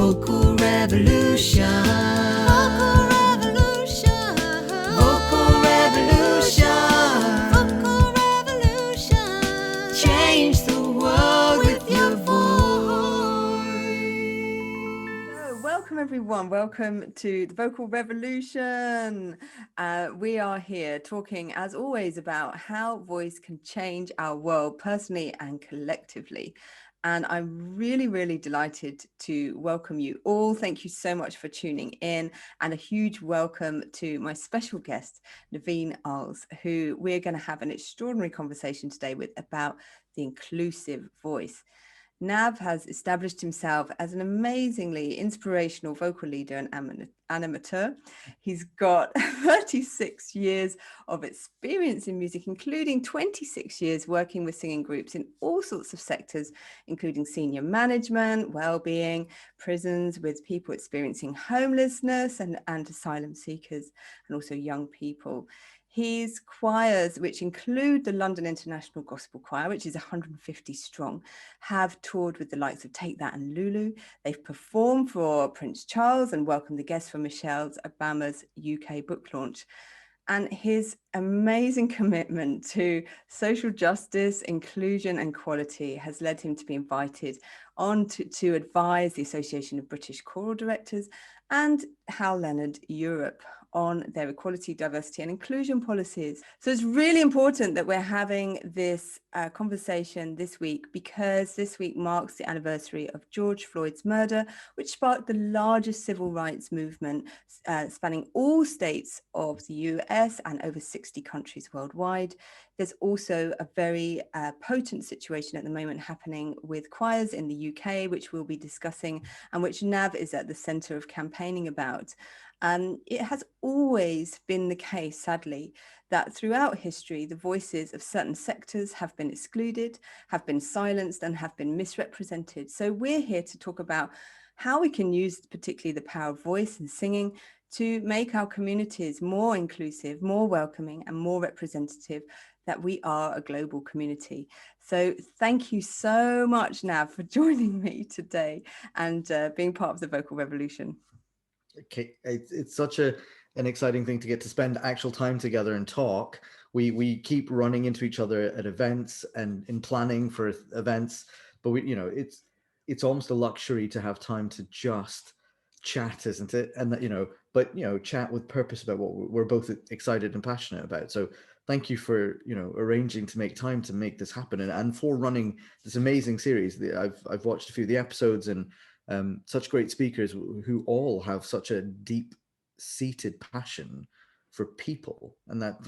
Vocal revolution. Vocal revolution. Vocal revolution. Vocal revolution. Change the world with your voice. So, welcome everyone. Welcome to the Vocal Revolution. We are here talking, as always, about how voice can change our world personally and collectively. And I'm really delighted to welcome you all. Thank you so much for tuning in, and a huge welcome to my special guest, Naveen Arles, who we're going to have an extraordinary conversation today with about the inclusive voice. Nav has established himself as an amazingly inspirational vocal leader and animateur. He's got 36 years of experience in music, including 26 years working with singing groups in all sorts of sectors, including senior management, well-being, prisons with people experiencing homelessness and asylum seekers, and also young people. His choirs, which include the London International Gospel Choir, which is 150 strong, have toured with the likes of Take That and Lulu. They've performed for Prince Charles and welcomed the guests for Michelle Obama's UK book launch. And his amazing commitment to social justice, inclusion and equality has led him to be invited on to advise the Association of British Choral Directors and Hal Leonard Europe on their equality, diversity and inclusion policies. So it's really important that we're having this conversation this week, because this week marks the anniversary of George Floyd's murder, which sparked the largest civil rights movement spanning all states of the US and over 60 countries worldwide. There's also a very potent situation at the moment happening with choirs in the UK, which we'll be discussing, and which Nav is at the centre of campaigning about. It has always been the case, sadly, that throughout history, the voices of certain sectors have been excluded, have been silenced, and have been misrepresented. So we're here to talk about how we can use particularly the power of voice and singing to make our communities more inclusive, more welcoming, and more representative, that we are a global community. So thank you so much, Nav, for joining me today and being part of the Vocal Revolution. Okay, it's such an exciting thing to get to spend actual time together and talk. We keep running into each other at events and in planning for events, but it's almost a luxury to have time to just chat, isn't it? And that, chat with purpose about what we're both excited and passionate about. So thank you for arranging to make time to make this happen, and for running this amazing series. I've watched a few of the episodes, and such great speakers who all have such a deep-seated passion for people, and that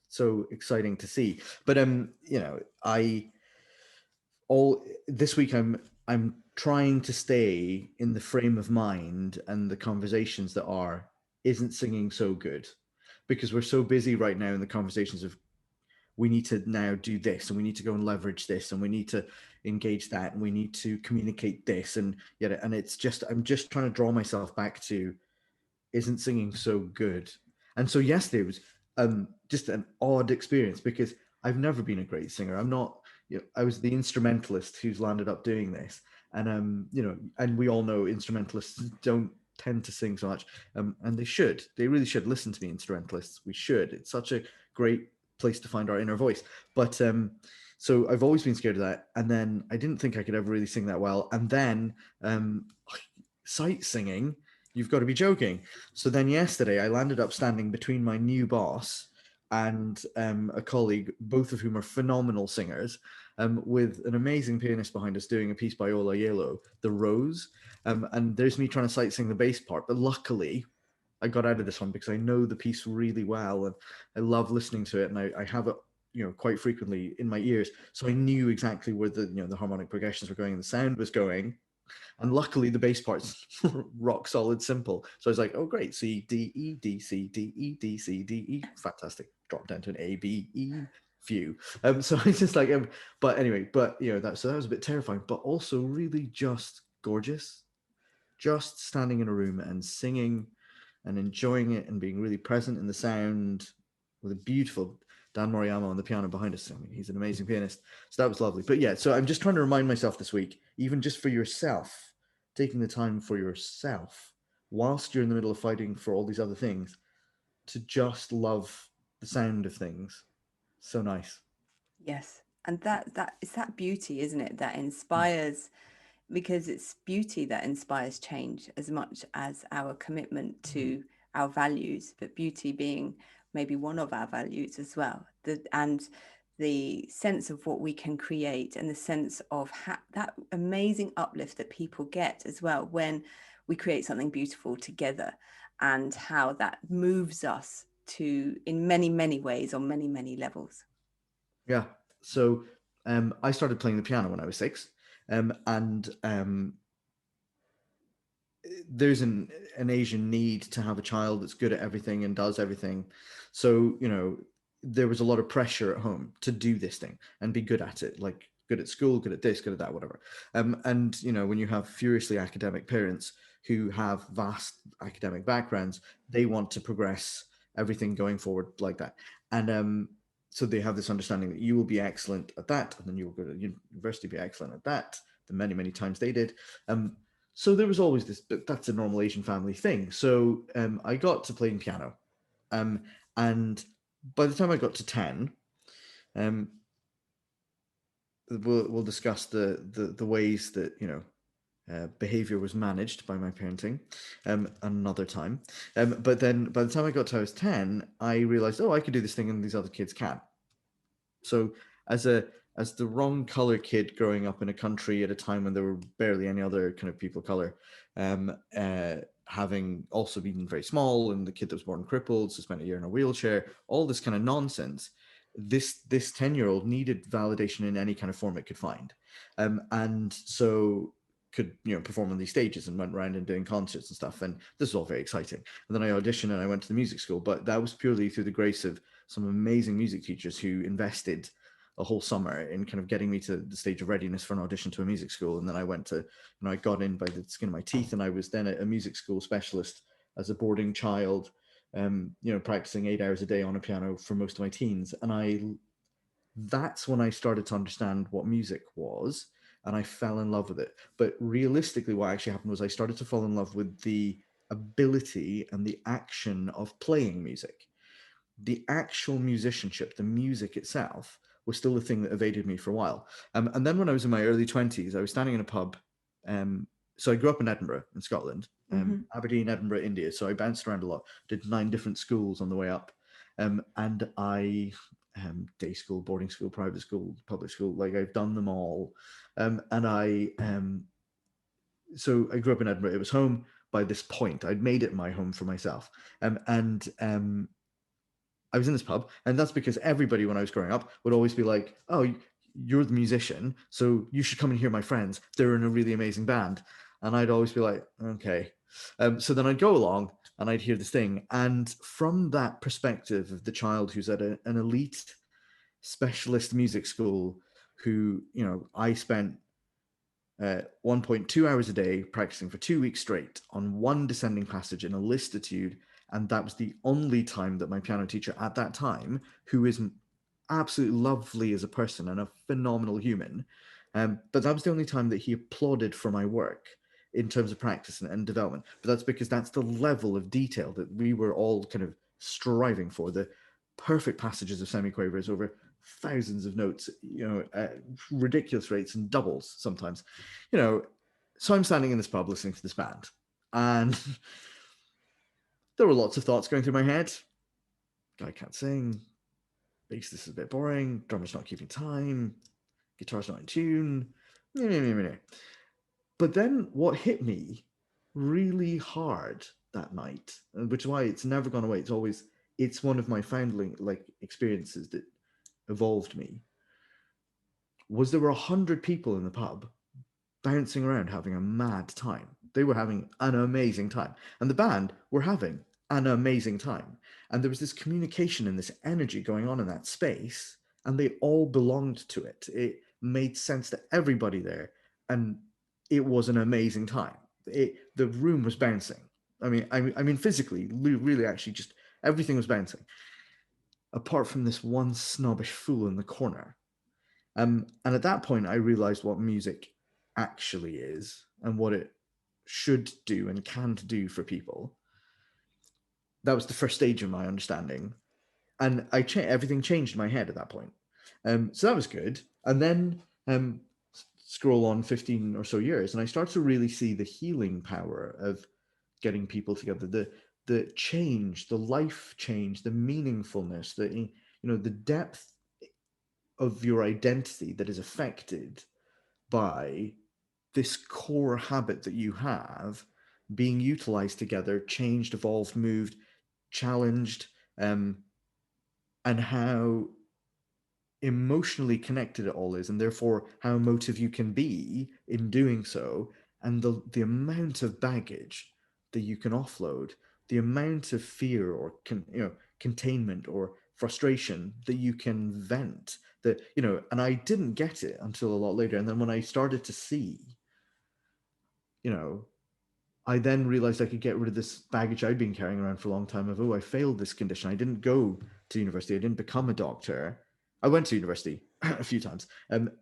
so exciting to see. But this week I'm trying to stay in the frame of mind and the conversations that isn't singing so good, because we're so busy right now in the conversations of we need to now do this, and we need to go and leverage this, and we need to engage that, and we need to communicate this, and it's just, I'm just trying to draw myself back to, isn't singing so good? And so yesterday was just an odd experience, because I've never been a great singer. I'm not, I was the instrumentalist who's landed up doing this, and and we all know instrumentalists don't tend to sing so much, and they really should listen to the instrumentalists. We should. It's such a great place to find our inner voice. But so I've always been scared of that, and then I didn't think I could ever really sing that well, and then sight singing, you've got to be joking. So then yesterday I landed up standing between my new boss and a colleague, both of whom are phenomenal singers, with an amazing pianist behind us doing a piece by Ola Yelo, The Rose, and there's me trying to sight sing the bass part, but luckily I got out of this one because I know the piece really well, and I love listening to it, and I have it quite frequently in my ears, so I knew exactly where the harmonic progressions were going and the sound was going. And luckily the bass part's rock solid simple, so I was like, oh great, C D E D C D E D C D E, fantastic, drop down to an A B E, phew. So it's just like but anyway, that was a bit terrifying, but also really just gorgeous, just standing in a room and singing and enjoying it and being really present in the sound with a beautiful Dan Moriyama on the piano behind us. I mean, he's an amazing pianist. So that was lovely. But yeah, so I'm just trying to remind myself this week, even just for yourself, taking the time for yourself whilst you're in the middle of fighting for all these other things to just love the sound of things. So nice. Yes. And that it's that beauty, isn't it, that inspires, because it's beauty that inspires change as much as our commitment to our values, but beauty being maybe one of our values as well. And the sense of what we can create, and the sense of that amazing uplift that people get as well when we create something beautiful together, and how that moves us to, in many, many ways, on many, many levels. Yeah. So I started playing the piano when I was 6. And there's an Asian need to have a child that's good at everything and does everything. So, there was a lot of pressure at home to do this thing and be good at it, like good at school, good at this, good at that, whatever. And, when you have furiously academic parents who have vast academic backgrounds, they want to progress everything going forward like that. And so they have this understanding that you will be excellent at that, and then you will go to university, be excellent at that, the many, many times they did. So there was always this, but that's a normal Asian family thing. So I got to playing piano. And by the time I got to 10, we'll discuss the ways that, behavior was managed by my parenting another time. But then by the time I got to I was 10, I realized, I could do this thing and these other kids can't. So as the wrong color kid growing up in a country at a time when there were barely any other kind of people of color, having also been very small, and the kid that was born crippled, so spent a year in a wheelchair, all this kind of nonsense, this 10-year-old needed validation in any kind of form it could find. And so could perform on these stages and went around and doing concerts and stuff, and this was all very exciting. And then I auditioned and I went to the music school, but that was purely through the grace of some amazing music teachers who invested a whole summer in kind of getting me to the stage of readiness for an audition to a music school. And then I went to, I got in by the skin of my teeth, and I was then a music school specialist as a boarding child, practicing 8 hours a day on a piano for most of my teens. And that's when I started to understand what music was, and I fell in love with it. But realistically, what actually happened was I started to fall in love with the ability and the action of playing music. The actual musicianship, the music itself, was still the thing that evaded me for a while. And then when I was in my early 20s, I was standing in a pub. So I grew up in Edinburgh, in Scotland, Aberdeen, Edinburgh, India. So I bounced around a lot, did 9 different schools on the way up. And I, day school, boarding school, private school, public school, like I've done them all. So I grew up in Edinburgh. It was home by this point. I'd made it my home for myself. I was in this pub, and that's because everybody when I was growing up would always be like, "Oh, you're the musician, so you should come and hear my friends. They're in a really amazing band." And I'd always be like, "Okay." So then I'd go along and I'd hear this thing. And from that perspective of the child who's at an elite specialist music school, who, I spent 1.2 hours a day practicing for 2 weeks straight on one descending passage in a listitude. And that was the only time that my piano teacher at that time, who is absolutely lovely as a person and a phenomenal human, but that was the only time that he applauded for my work in terms of practice and development. But that's because that's the level of detail that we were all kind of striving for, the perfect passages of semiquavers over thousands of notes, at ridiculous rates and doubles sometimes. So I'm standing in this pub listening to this band, and there were lots of thoughts going through my head. Guy can't sing. Bass, this is a bit boring. Drummer's not keeping time. Guitar's not in tune. But then what hit me really hard that night, which is why it's never gone away. It's one of my foundling experiences that evolved me, was there were 100 people in the pub bouncing around having a mad time. They were having an amazing time. And the band were having an amazing time. And there was this communication and this energy going on in that space, and they all belonged to it. It made sense to everybody there. And it was an amazing time. The room was bouncing. I mean, physically, really, actually, just everything was bouncing. Apart from this one snobbish fool in the corner. And at that point, I realized what music actually is and what it should do and can't do for people. That was the first stage of my understanding, and everything changed in my head at that point. So that was good. And then scroll on 15 or so years, and I start to really see the healing power of getting people together, the change, the life change, the meaningfulness, the depth of your identity that is affected by this core habit that you have being utilized together, changed, evolved, moved, challenged, and how emotionally connected it all is, and therefore how emotive you can be in doing so, and the amount of baggage that you can offload, the amount of fear or containment or frustration that you can vent, that and I didn't get it until a lot later. And then when I started to see, I then realized I could get rid of this baggage I'd been carrying around for a long time of, I failed this condition. I didn't go to university. I didn't become a doctor. I went to university a few times,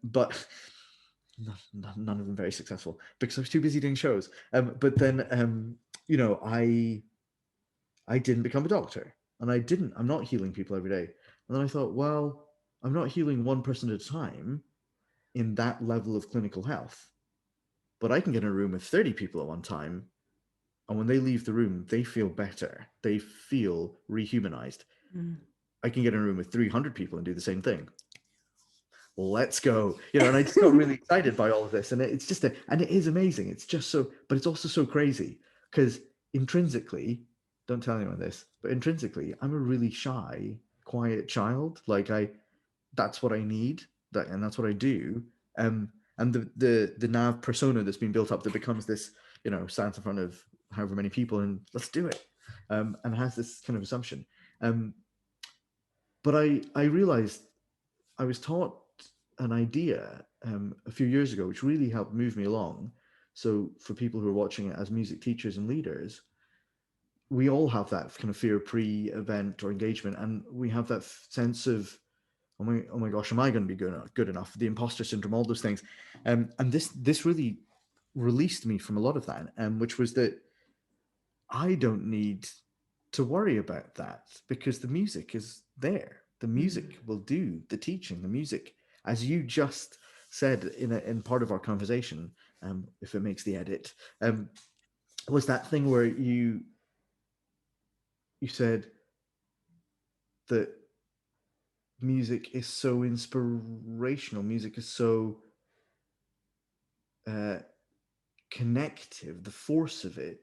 but none of them very successful because I was too busy doing shows. But then, I didn't become a doctor, and I'm not healing people every day. And then I thought, well, I'm not healing one person at a time in that level of clinical health, but I can get in a room with 30 people at one time, and when they leave the room, they feel better. They feel rehumanized. I can get in a room with 300 people and do the same thing. Let's go. And I just got really excited by all of this. And it's just and it is amazing. It's just so, but it's also so crazy because intrinsically, don't tell anyone this, but intrinsically, I'm a really shy, quiet child. Like that's what I need, and that's what I do. And the Nav persona that's been built up that becomes this, stands in front of however many people and let's do it, and has this kind of assumption. But I realized I was taught an idea a few years ago, which really helped move me along. So for people who are watching it as music teachers and leaders, we all have that kind of fear pre-event or engagement, and we have that sense of, oh my gosh, am I going to be good enough? The imposter syndrome, all those things, and this really released me from a lot of that, which was that I don't need to worry about that because the music is there. The music will do the teaching. The music, as you just said in part of our conversation, if it makes the edit, was that thing where you said that music is so inspirational. Music is so connective. The force of it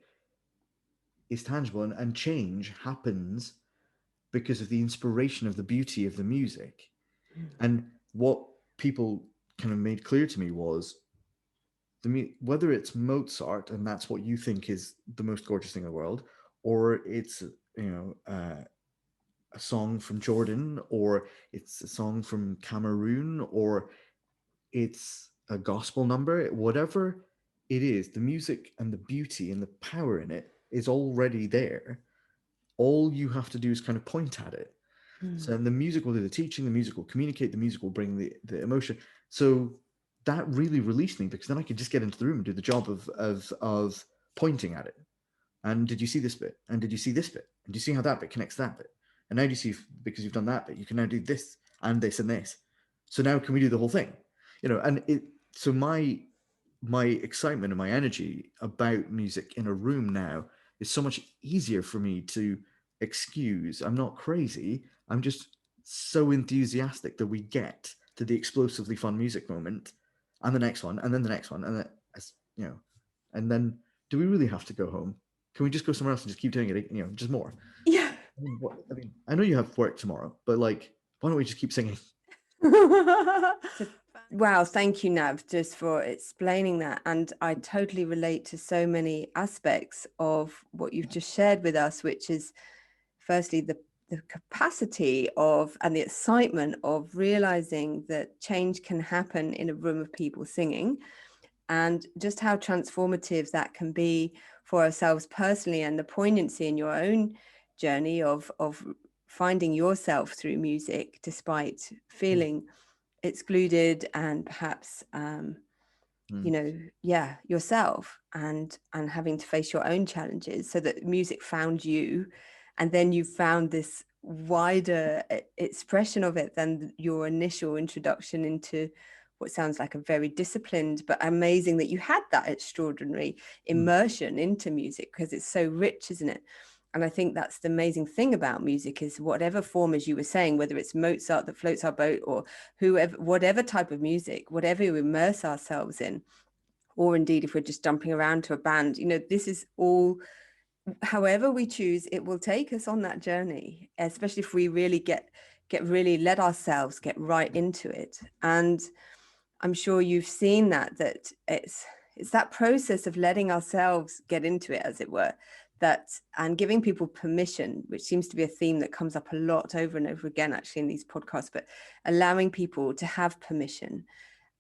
is tangible, and change happens because of the inspiration of the beauty of the music. And what people kind of made clear to me was whether it's Mozart and that's what you think is the most gorgeous thing in the world, or it's a song from Jordan, or it's a song from Cameroon, or it's a gospel number, whatever it is, the music and the beauty and the power in it is already there. All you have to do is kind of point at it. So the music will do the teaching, the music will communicate, the music will bring the emotion. So that really released me, because then I could just get into the room and do the job of pointing at it. And did you see this bit? And did you see this bit? And do you see how that bit connects to that bit? And now do you see, because you've done that bit, you can now do this and this and this. So now can we do the whole thing? And so my excitement and my energy about music in a room now is so much easier for me to excuse. I'm not crazy. I'm just so enthusiastic that we get to the explosively fun music moment, and the next one, and then the next one, and then, and then do we really have to go home? Can we just go somewhere else and just keep doing it? Just more. Yeah. I know you have work tomorrow, but why don't we just keep singing? Wow, thank you, Nav, just for explaining that. And I totally relate to so many aspects of what you've just shared with us, which is firstly the capacity of and the excitement of realizing that change can happen in a room of people singing, and just how transformative that can be for ourselves personally, and the poignancy in your own journey of finding yourself through music despite feeling excluded and perhaps you know, yeah, yourself, and having to face your own challenges, so that music found you, and then you found this wider expression of it than your initial introduction into what sounds like a very disciplined, but amazing that you had that extraordinary immersion into music, because it's so rich, isn't it? And I think that's the amazing thing about music, is whatever form, as you were saying, whether it's Mozart that floats our boat, or whoever, whatever type of music, whatever we immerse ourselves in, or indeed if we're just jumping around to a band, you know, this is all, however we choose, it will take us on that journey, especially if we really get really let ourselves get right into it. And I'm sure you've seen that it's that process of letting ourselves get into it, as it were, that, and giving people permission, which seems to be a theme that comes up a lot over and over again actually in these podcasts, but allowing people to have permission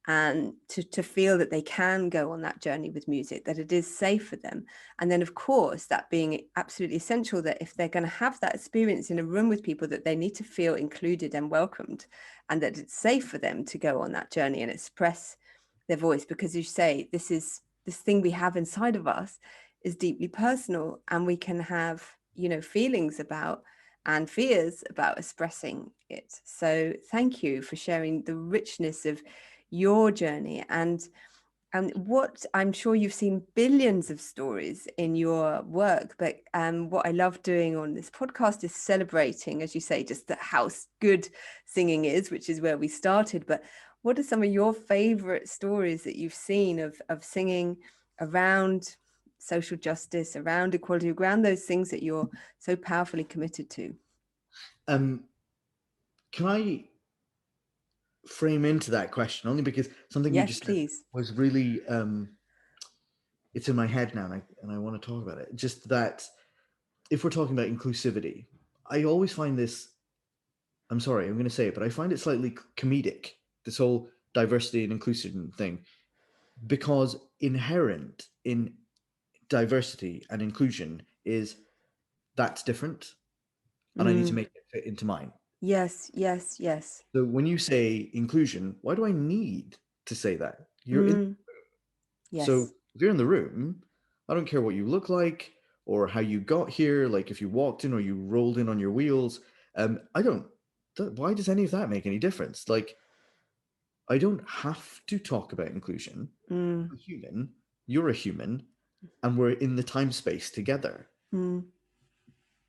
and to feel that they can go on that journey with music, that it is safe for them. And then of course that being absolutely essential, that if they're going to have that experience in a room with people, that they need to feel included and welcomed, and that it's safe for them to go on that journey and express their voice, because you say this thing we have inside of us is deeply personal, and we can have, you know, feelings about and fears about expressing it. So thank you for sharing the richness of your journey. And what, I'm sure you've seen billions of stories in your work, but what I love doing on this podcast is celebrating, as you say, just that how good singing is, which is where we started. But what are some of your favorite stories that you've seen of singing around social justice, around equality, around those things that you're so powerfully committed to? Can I frame into that question, only because something you Yes, just please. said was really it's in my head now, and I want to talk about it. Just that if we're talking about inclusivity, I always find this, I'm sorry, I'm going to say it, but I find it slightly comedic, this whole diversity and inclusion thing, because inherent in diversity and inclusion is that's different, and I need to make it fit into mine. Yes, yes, yes. So when you say inclusion, why do I need to say that? You're in. So Yes. if you're in the room, I don't care what you look like or how you got here, like if you walked in or you rolled in on your wheels. I don't, why does any of that make any difference? Like, I don't have to talk about inclusion. I'm a human, you're a human, and we're in the time space together.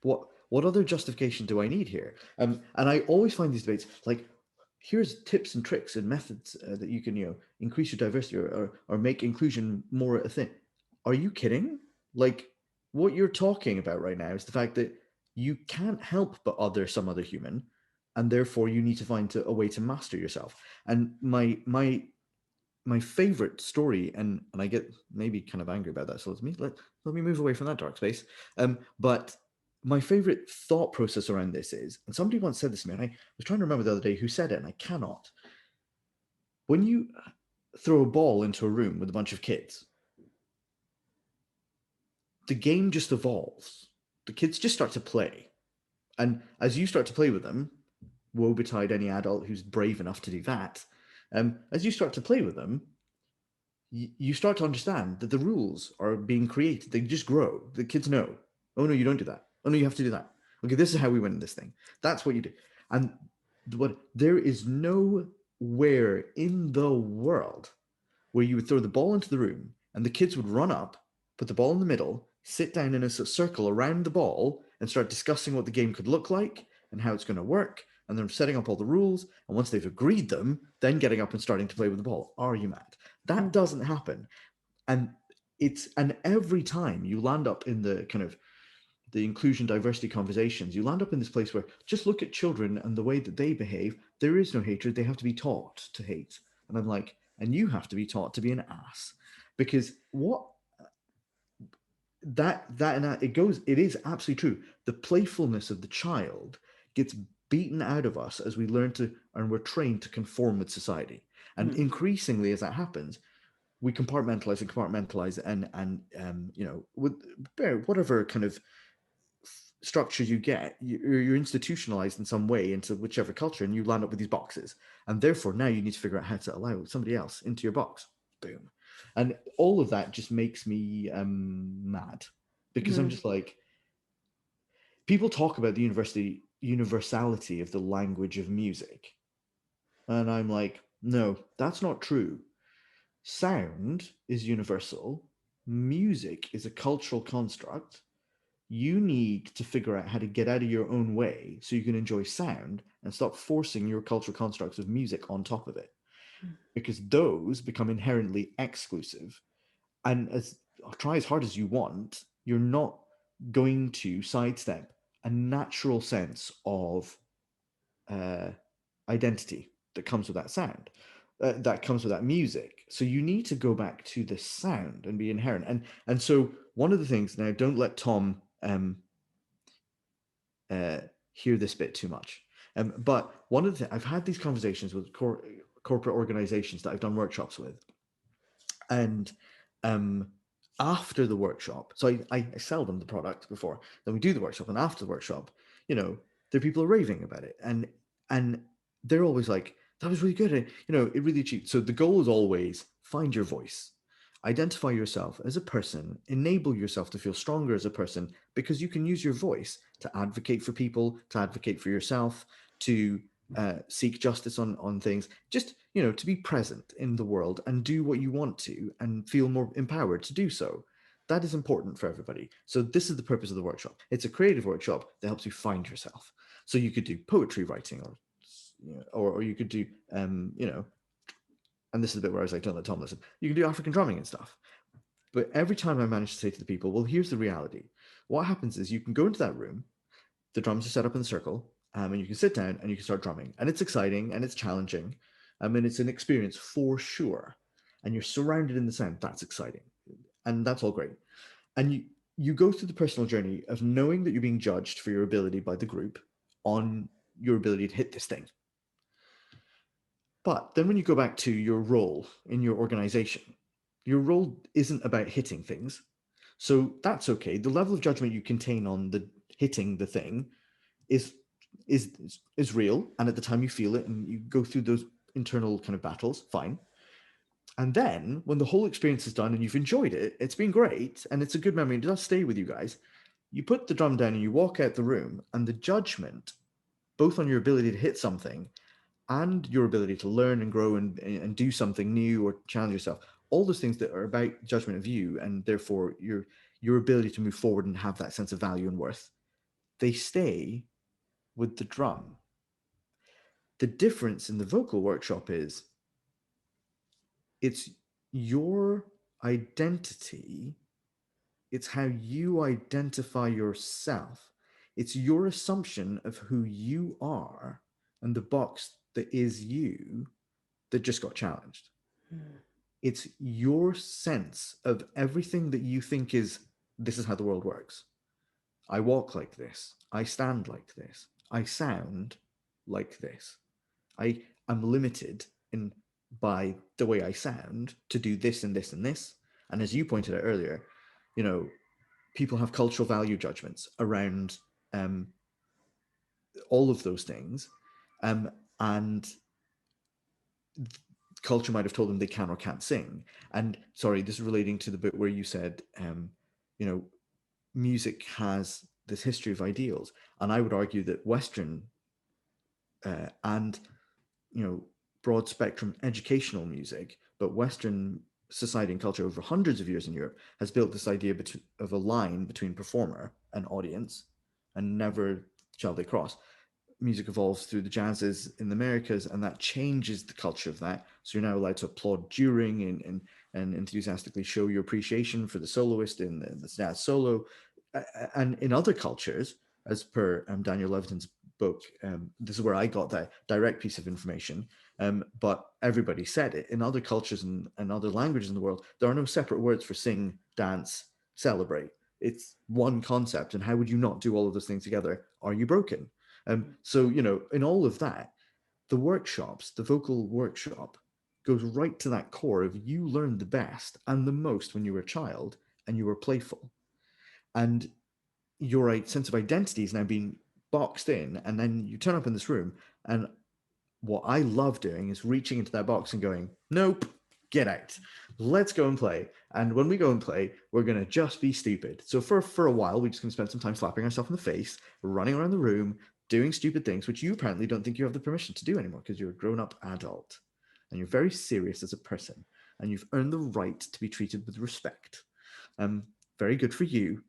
What other justification do I need here? And I always find these debates like, here's tips and tricks and methods that you can, you know, increase your diversity or make inclusion more a thing. Are you kidding? Like, what you're talking about right now is the fact that you can't help but other some other human, and therefore you need to find a way to master yourself. And my favorite story, and I get maybe kind of angry about that, so let me move away from that dark space. But my favorite thought process around this is, and somebody once said this to me, and I was trying to remember the other day who said it, and I cannot. When you throw a ball into a room with a bunch of kids, the game just evolves. The kids just start to play. And as you start to play with them, woe betide any adult who's brave enough to do that, as you start to play with them, you start to understand that the rules are being created. They just grow. The kids know, oh no, you don't do that. Oh no, you have to do that. Okay, this is how we win this thing. That's what you do. And there is nowhere in the world where you would throw the ball into the room and the kids would run up, put the ball in the middle, sit down in a circle around the ball and start discussing what the game could look like and how it's going to work. And then setting up all the rules. And once they've agreed them, then getting up and starting to play with the ball. Are you mad? That doesn't happen. And every time you land up in the kind of the inclusion diversity conversations, you land up in this place where just look at children and the way that they behave. There is no hatred. They have to be taught to hate. And I'm like, and you have to be taught to be an ass, because what it is absolutely true. The playfulness of the child gets beaten out of us as we learn to, and we're trained to conform with society. And increasingly, as that happens, we compartmentalize and you know, with whatever kind of structures you get, you're institutionalized in some way into whichever culture, and you land up with these boxes. And therefore, now you need to figure out how to allow somebody else into your box. Boom. And all of that just makes me mad, because I'm just like, people talk about the universality of the language of music. And I'm like, no, that's not true. Sound is universal. Music is a cultural construct. You need to figure out how to get out of your own way so you can enjoy sound and stop forcing your cultural constructs of music on top of it, because those become inherently exclusive. And try as hard as you want, you're not going to sidestep a natural sense of identity that comes with that sound, that comes with that music. So you need to go back to the sound and be inherent. And so one of the things, now don't let Tom hear this bit too much. But one of the I've had these conversations with corporate organizations that I've done workshops with, and after the workshop, so I sell them the product before, then we do the workshop, and after the workshop, there are people raving about it, and they're always like, that was really good, it really achieved. So the goal is always find your voice, identify yourself as a person, enable yourself to feel stronger as a person, because you can use your voice to advocate for people, to advocate for yourself, to seek justice on things, just to be present in the world and do what you want to and feel more empowered to do so. That is important for everybody. So this is the purpose of the workshop. It's a creative workshop that helps you find yourself. So you could do poetry writing, or you could do and this is the bit where I was like, don't let Tom listen, you can do African drumming and stuff. But every time I manage to say to the people, well, here's the reality. What happens is you can go into that room, the drums are set up in a circle, and you can sit down and you can start drumming. And it's exciting and it's challenging. And it's an experience for sure. And you're surrounded in the sound. That's exciting. And that's all great. And you go through the personal journey of knowing that you're being judged for your ability by the group on your ability to hit this thing. But then when you go back to your role in your organization, your role isn't about hitting things. So that's okay. The level of judgment you contain on the hitting the thing is real, and at the time you feel it and you go through those internal kind of battles, fine. And then when the whole experience is done and you've enjoyed it, it's been great and it's a good memory, it does stay with you guys, you put the drum down and you walk out the room, and the judgment both on your ability to hit something and your ability to learn and grow and do something new or challenge yourself, all those things that are about judgment of you and therefore your ability to move forward and have that sense of value and worth, they stay with the drum. The difference in the vocal workshop is it's your identity, it's how you identify yourself, it's your assumption of who you are and the box that is you that just got challenged. It's your sense of everything that you think is, this is how the world works. I walk like this, I stand like this, I sound like this. I'm limited by the way I sound to do this and this and this. And as you pointed out earlier, people have cultural value judgments around all of those things, and culture might have told them they can or can't sing. And sorry, this is relating to the bit where you said, music has this history of ideals, and I would argue that Western and broad spectrum educational music, but Western society and culture over hundreds of years in Europe has built this idea of a line between performer and audience, and never shall they cross. Music evolves through the jazzes in the Americas, and that changes the culture of that. So you're now allowed to applaud during and enthusiastically show your appreciation for the soloist in the jazz solo. And in other cultures, as per Daniel Levitin's book, this is where I got that direct piece of information, but everybody said it. In other cultures and other languages in the world, there are no separate words for sing, dance, celebrate. It's one concept. And how would you not do all of those things together? Are you broken? So, in all of that, the workshops, the vocal workshop goes right to that core of you learned the best and the most when you were a child and you were playful. And your sense of identity is now being boxed in, and then you turn up in this room, and what I love doing is reaching into that box and going, nope, get out. Let's go and play. And when we go and play, we're going to just be stupid. So for a while, we're just going to spend some time slapping ourselves in the face, running around the room, doing stupid things, which you apparently don't think you have the permission to do anymore because you're a grown-up adult and you're very serious as a person and you've earned the right to be treated with respect. Very good for you.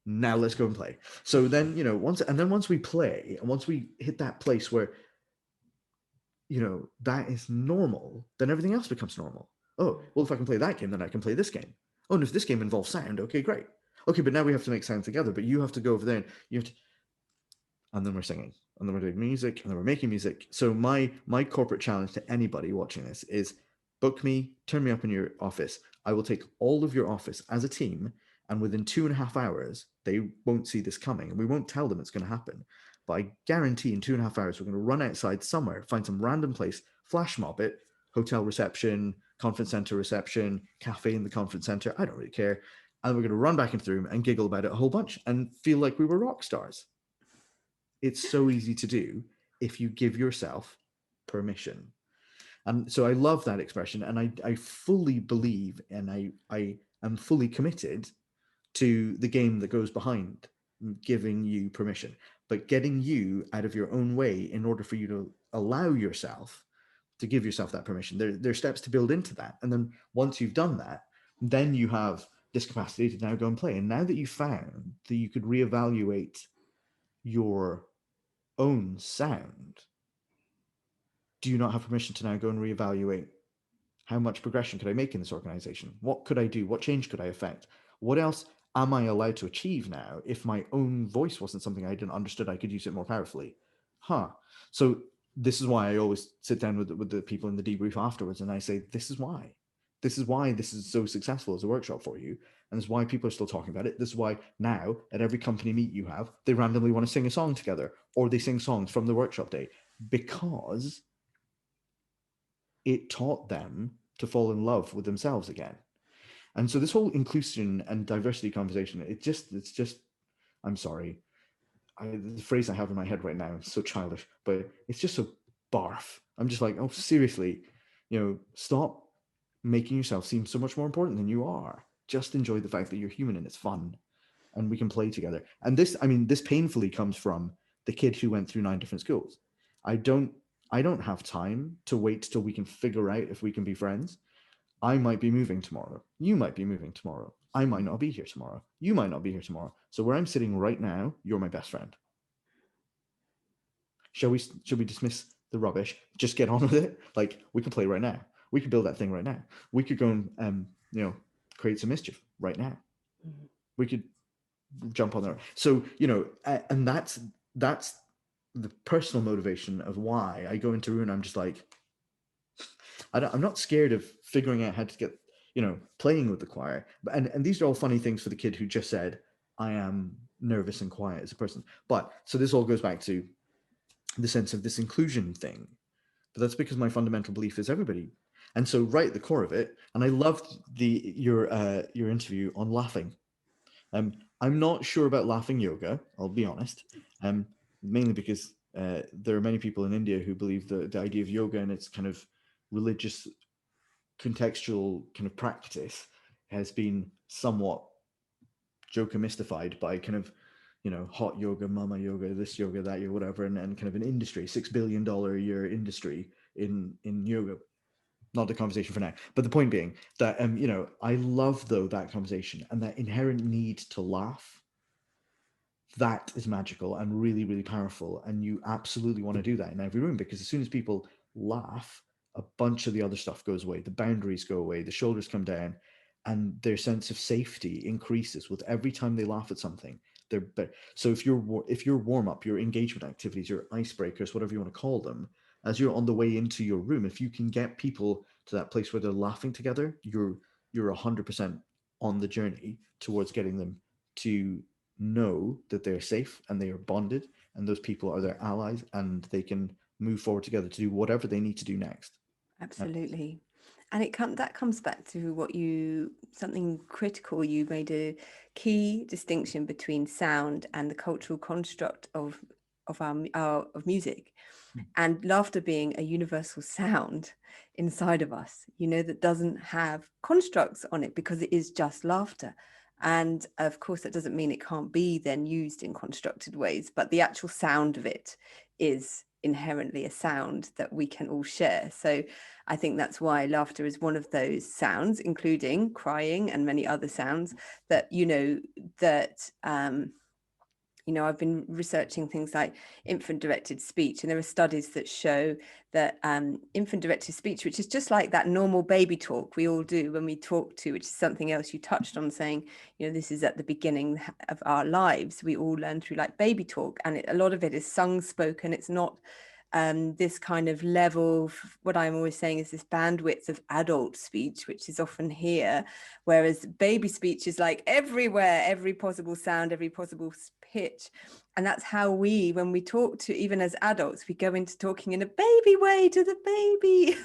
Now let's go and play. So then, once we play and once we hit that place where, that is normal, then everything else becomes normal. Oh, well, if I can play that game, then I can play this game. Oh, and if this game involves sound, okay, great. Okay, but now we have to make sound together, but you have to go over there and you have to, and then we're singing, and then we're doing music, and then we're making music. So my corporate challenge to anybody watching this is book me, turn me up in your office. I will take all of your office as a team, and within 2.5 hours, they won't see this coming, and we won't tell them it's going to happen. But I guarantee in 2.5 hours, we're going to run outside somewhere, find some random place, flash mob it, hotel reception, conference center reception, cafe in the conference center, I don't really care. And we're going to run back into the room and giggle about it a whole bunch and feel like we were rock stars. It's so easy to do if you give yourself permission. And so I love that expression, and I fully believe, and I am fully committed to the game that goes behind giving you permission, but getting you out of your own way in order for you to allow yourself to give yourself that permission. There are steps to build into that. And then once you've done that, then you have this capacity to now go and play. And now that you've found that you could reevaluate your own sound, do you not have permission to now go and reevaluate how much progression could I make in this organization? What could I do? What change could I affect? What else am I allowed to achieve now if my own voice wasn't something I didn't understood I could use it more powerfully? So this is why I always sit down with the people in the debrief afterwards and I say, this is why this is so successful as a workshop for you. And this is why people are still talking about it. This is why now at every company meet you have, they randomly want to sing a song together, or they sing songs from the workshop day, because it taught them to fall in love with themselves again. And so this whole inclusion and diversity conversation, it's just, I'm sorry, the phrase I have in my head right now is so childish, but it's just so barf. I'm just like, oh, seriously, stop making yourself seem so much more important than you are. Just enjoy the fact that you're human and it's fun and we can play together. And this painfully comes from the kid who went through 9 different schools. I don't have time to wait till we can figure out if we can be friends. I might be moving tomorrow. You might be moving tomorrow. I might not be here tomorrow. You might not be here tomorrow. So where I'm sitting right now, you're my best friend. Should we dismiss the rubbish? Just get on with it. Like, we can play right now. We could build that thing right now. We could go and create some mischief right now. Mm-hmm. We could jump on there. So and that's the personal motivation of why I go into Rouen. I'm just like, I'm not scared of figuring out how to get, playing with the choir. And these are all funny things for the kid who just said, I am nervous and quiet as a person. But so this all goes back to the sense of this inclusion thing. But that's because my fundamental belief is everybody. And so right at the core of it, and I loved your interview on laughing. I'm not sure about laughing yoga, I'll be honest, mainly because there are many people in India who believe the idea of yoga and its kind of religious contextual kind of practice has been somewhat joker mystified by kind of hot yoga, mama yoga, this yoga, that yoga, whatever, and kind of an industry, $6 billion a year industry in yoga. Not the conversation for now, but the point being that I love though that conversation and that inherent need to laugh. That is magical and really, really powerful, and you absolutely want to do that in every room, because as soon as people laugh, a bunch of the other stuff goes away. The boundaries go away, the shoulders come down, and their sense of safety increases with every time they laugh at something. They're better. So if your warm up, your engagement activities, your icebreakers, whatever you want to call them, as you're on the way into your room, if you can get people to that place where they're laughing together, you're 100% on the journey towards getting them to know that they're safe and they are bonded, and those people are their allies, and they can move forward together to do whatever they need to do next. Absolutely. And that comes back to something critical. You made a key distinction between sound and the cultural construct of music. And laughter being a universal sound inside of us, that doesn't have constructs on it because it is just laughter. And of course, that doesn't mean it can't be then used in constructed ways, but the actual sound of it is inherently a sound that we can all share. So I think that's why laughter is one of those sounds, including crying and many other sounds that, I've been researching things like infant-directed speech, and there are studies that show that infant-directed speech, which is just like that normal baby talk we all do when we talk to, which is something else you touched on, saying, this is at the beginning of our lives. We all learn through like baby talk, and a lot of it is sung spoken. It's not this kind of level. What I'm always saying is this bandwidth of adult speech, which is often here, whereas baby speech is like everywhere, every possible sound, every possible pitch. And that's how when we talk to, even as adults, we go into talking in a baby way to the baby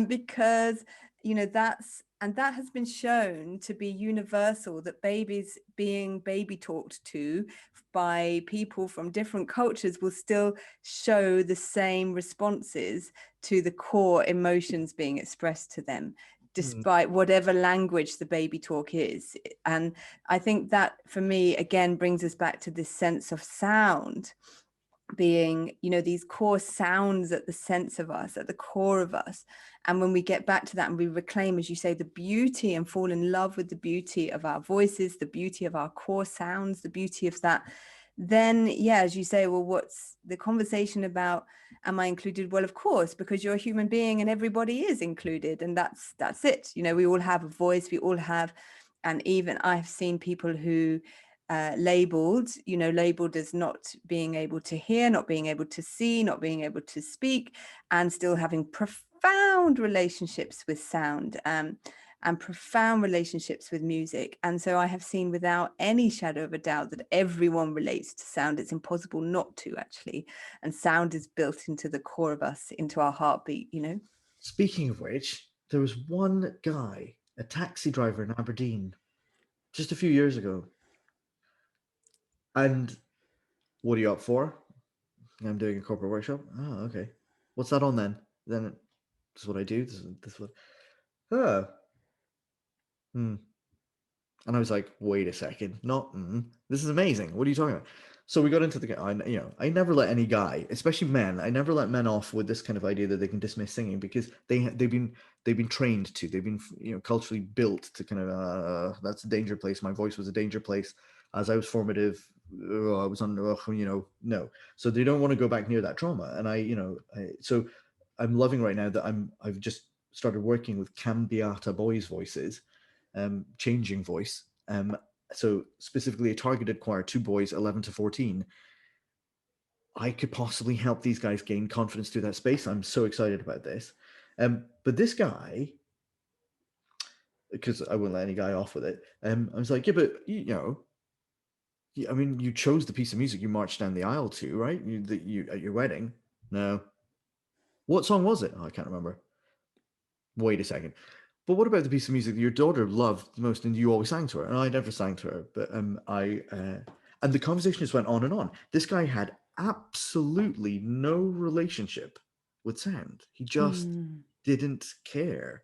because that has been shown to be universal, that babies being baby talked to by people from different cultures will still show the same responses to the core emotions being expressed to them, despite whatever language the baby talk is. And I think that for me, again, brings us back to this sense of sound being, these core sounds at the sense of us, at the core of us. And when we get back to that and we reclaim, as you say, the beauty and fall in love with the beauty of our voices, the beauty of our core sounds, the beauty of that, then as you say, well, what's the conversation about? Am I included? Well, of course, because you're a human being and everybody is included, and that's it. We all have a voice, we all have. And even I've seen people who labeled as not being able to hear, not being able to see, not being able to speak, and still having profound relationships with sound and profound relationships with music. And so I have seen without any shadow of a doubt that everyone relates to sound. It's impossible not to, actually. And sound is built into the core of us, into our heartbeat, Speaking of which, there was one guy, a taxi driver in Aberdeen, just a few years ago. And what are you up for? I'm doing a corporate workshop. Oh, okay. What's that on then? Then this is what I do. This is what. Oh. And I was like, wait a second. Not. This is amazing. What are you talking about? So we got into the. I never let any guy, especially men, I never let men off with this kind of idea that they can dismiss singing, because they've been trained to. They've been culturally built to kind of that's a danger place. My voice was a danger place as I was formative. I was under no. So they don't want to go back near that trauma. And so I'm loving right now that I've just started working with Cambiata boys' voices, changing voice. So specifically a targeted choir, 2 boys, 11 to 14. I could possibly help these guys gain confidence through that space. I'm so excited about this. But this guy, because I wouldn't let any guy off with it, I was like, yeah, but I mean, you chose the piece of music you marched down the aisle to, right? You at your wedding. No. What song was it? Oh, I can't remember. Wait a second. But what about the piece of music that your daughter loved the most and you always sang to her? And I never sang to her, but and the conversation just went on and on. This guy had absolutely no relationship with sound. He just didn't care.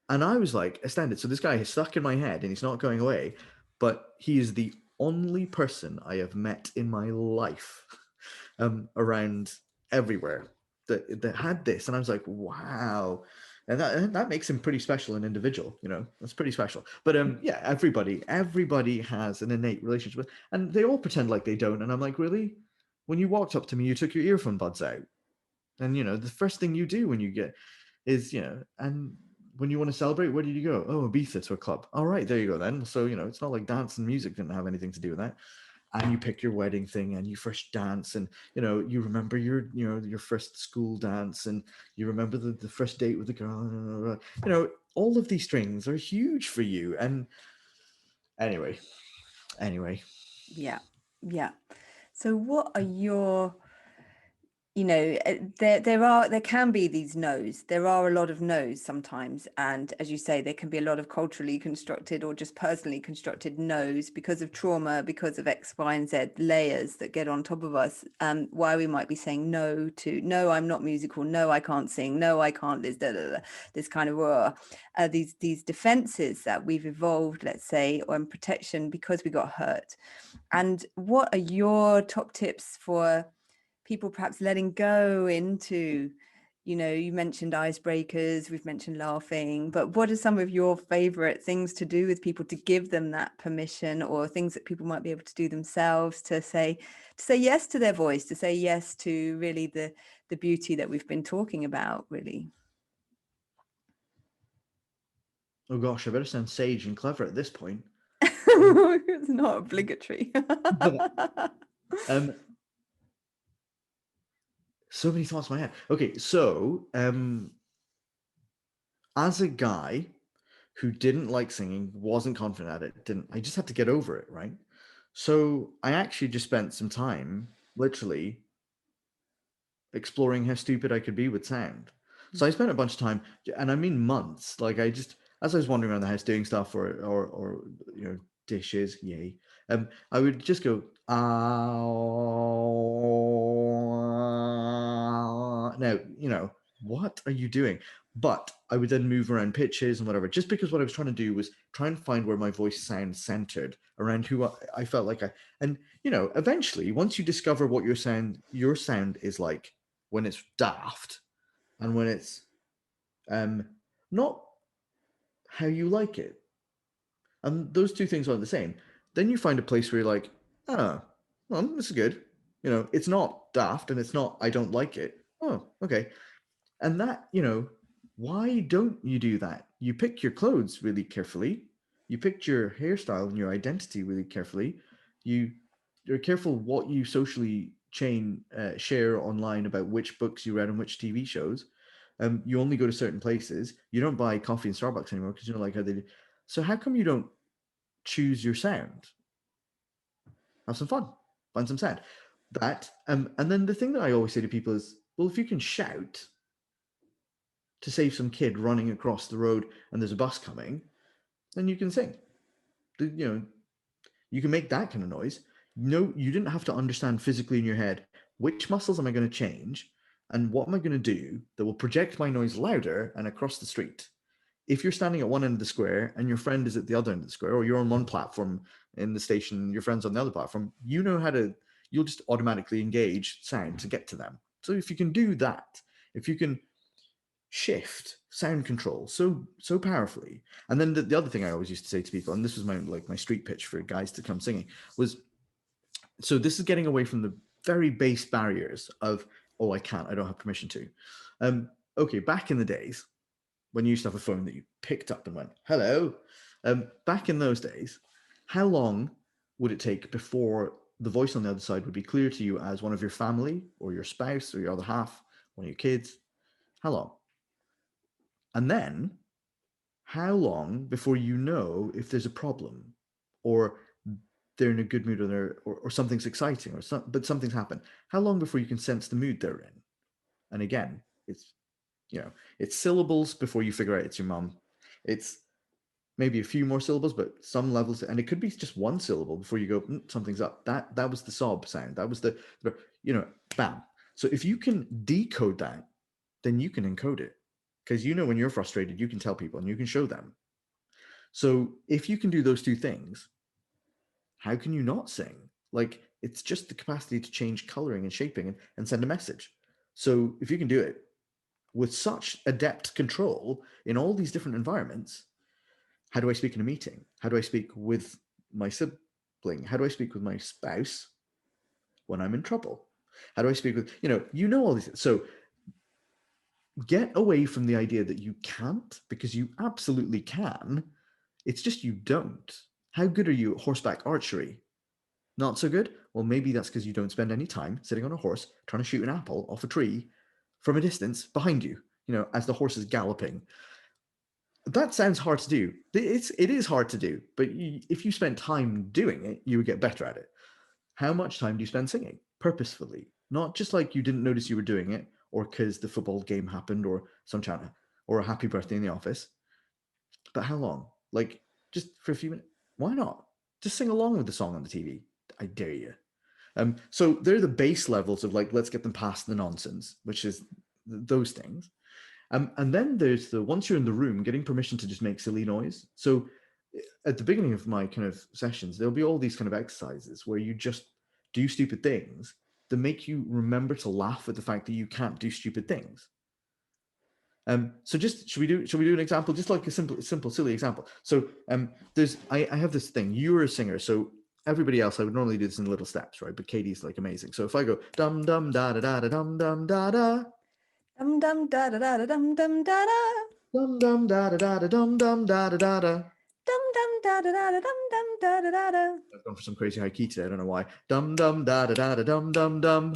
And I was like astounded. So this guy is stuck in my head and he's not going away, but he is the only person I have met in my life around everywhere that had this. And I was like, wow. And that makes him pretty special, an individual, that's pretty special. But everybody has an innate relationship with, and they all pretend like they don't. And I'm like, really? When you walked up to me, you took your earphone buds out. And the first thing you do when you get is, and when you want to celebrate, where did you go? Oh, Ibiza, to a club. All right, there you go then. So, it's not like dance and music didn't have anything to do with that. And you pick your wedding thing and you first dance, and you remember your first school dance, and you remember the first date with the girl. All of these things are huge for you. And anyway. Yeah. So what are your you know, there can be these no's. There are a lot of no's sometimes, and as you say, there can be a lot of culturally constructed or just personally constructed no's because of trauma, because of X, Y, and Z layers that get on top of us. Why we might be saying no to, no, I'm not musical, no, I can't sing, no, I can't this, this kind of these defenses that we've evolved, let's say, on protection because we got hurt. And what are your top tips for people perhaps letting go into, you know, you mentioned icebreakers, we've mentioned laughing, but what are some of your favorite things to do with people to give them that permission, or things that people might be able to do themselves to say yes to their voice, to say yes to really the beauty that we've been talking about, really? Oh gosh, I better sound sage and clever at this point. It's not obligatory. um, so many thoughts in my head. Okay, so as a guy who didn't like singing, wasn't confident at it, I just had to get over it, right? So I actually just spent some time literally exploring how stupid I could be with sound. So I spent a bunch of time, and I mean months. Like I just, as I was wandering around the house doing stuff, or you know, dishes, yay. I would just go, now, you know, what are you doing? But I would then move around pitches and whatever, just because what I was trying to do was try and find where my voice sounds centered around who I felt like and you know, eventually, once you discover what your sound is like when it's daft and when it's not how you like it, and those two things aren't the same, then you find a place where you're like, oh, well, this is good. You know, it's not daft and it's not I don't like it. Oh, okay. And that, you know, why don't you do that? You pick your clothes really carefully. You picked your hairstyle and your identity really carefully. You're careful what you socially share online about which books you read and which TV shows. You only go to certain places. You don't buy coffee in Starbucks anymore because you don't like how they do. So how come you don't choose your sound? Have some fun, find some sound. That and then the thing that I always say to people is, well, if you can shout to save some kid running across the road and there's a bus coming, then you can sing. You know, you can make that kind of noise. No, you didn't have to understand physically in your head which muscles am I going to change and what am I going to do that will project my noise louder and across the street. If you're standing at one end of the square and your friend is at the other end of the square, or you're on one platform in the station, your friend's on the other platform, you know how to, you'll just automatically engage sound to get to them. So if you can do that, if you can shift sound control so powerfully. And then the other thing I always used to say to people, and this was my street pitch for guys to come singing, was, so this is getting away from the very base barriers of, oh, I don't have permission to. Okay, back in the days when you used to have a phone that you picked up and went, hello, back in those days, how long would it take before the voice on the other side would be clear to you as one of your family or your spouse or your other half, one of your kids? How long? And then how long before you know if there's a problem or they're in a good mood or something's exciting but something's happened? How long before you can sense the mood they're in? And again, it's, you know, it's syllables before you figure out it's your mum. It's maybe a few more syllables, but some levels, and it could be just one syllable before you go, something's up. That was the sob sound. That was the, you know, bam. So if you can decode that, then you can encode it. Because you know when you're frustrated, you can tell people and you can show them. So if you can do those two things, how can you not sing? Like, it's just the capacity to change coloring and shaping and send a message. So if you can do it with such adept control in all these different environments, how do I speak in a meeting? How do I speak with my sibling? How do I speak with my spouse when I'm in trouble? How do I speak with, you know all these. So get away from the idea that you can't, because you absolutely can. It's just you don't. How good are you at horseback archery? Not so good? Well, maybe that's because you don't spend any time sitting on a horse trying to shoot an apple off a tree from a distance behind you, as the horse is galloping. That sounds hard to do. It is hard to do, but if you spent time doing it, you would get better at it. How much time do you spend singing? Purposefully. not just like you didn't notice you were doing it, or because the football game happened, or some chant, or a happy birthday in the office. But how long? Like, just for a few minutes? Why not? Just sing along with the song on the TV. I dare you. So they're the base levels of like, let's get them past the nonsense, which is those things. And then there's the, once you're in the room, getting permission to just make silly noise. So at the beginning of my kind of sessions, there'll be all these kind of exercises where you just do stupid things that make you remember to laugh at the fact that you can't do stupid things. So just should we do an example, just like a simple silly example? So I have this thing. You're a singer, so everybody else, I would normally do this in little steps, right? But Katie's like amazing. So if I go dum dum da da da da dum dum da da Dum dum da da da da dum dum da da dum dum da da da da dum dum da da da da dum dum da da da da dum dum da da da da. I've gone for some crazy high key today. I don't know why. Dum dum da da da da dum dum dum.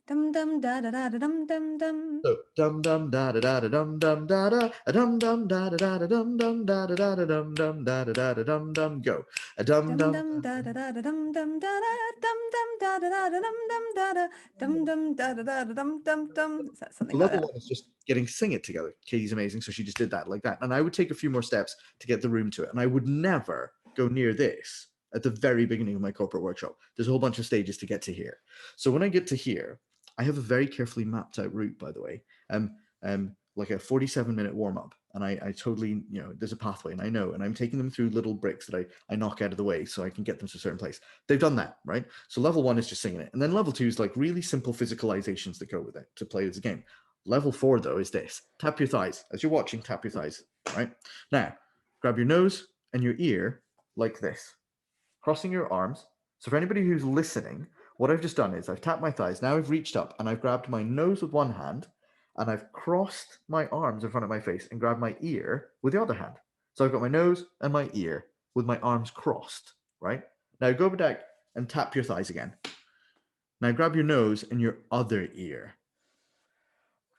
Dum dum da da da da dum dum dum. So dum dum da da da da dum dum da da dum dum da da da da dum dum da da da da dum dum da da da da dum dum go. A dum Dum dum dum da da da da dum dum da da dum dum da da da da dum dum da da dum dum da da da da dum dum dum. Is that something like level that? one is just getting sing it together. Katie's amazing, so she just did that like that. And I would take a few more steps to get the room to it. And I would never go near this at the very beginning of my corporate workshop. There's a whole bunch of stages to get to here. So when I get to here, I have a very carefully mapped out route, by the way, like a 47-minute warm up. And I totally, there's a pathway and I know, and I'm taking them through little bricks that I knock out of the way so I can get them to a certain place. They've done that, right? So level one is just singing it. And then level two is like really simple physicalizations that go with it to play as a game. Level four, though, is this. Tap your thighs. As you're watching, tap your thighs, right? Now, grab your nose and your ear like this, crossing your arms. So for anybody who's listening, what I've just done is I've tapped my thighs. Now I've reached up and I've grabbed my nose with one hand and I've crossed my arms in front of my face and grabbed my ear with the other hand. So I've got my nose and my ear with my arms crossed, right? Now go back and tap your thighs again. Now grab your nose and your other ear.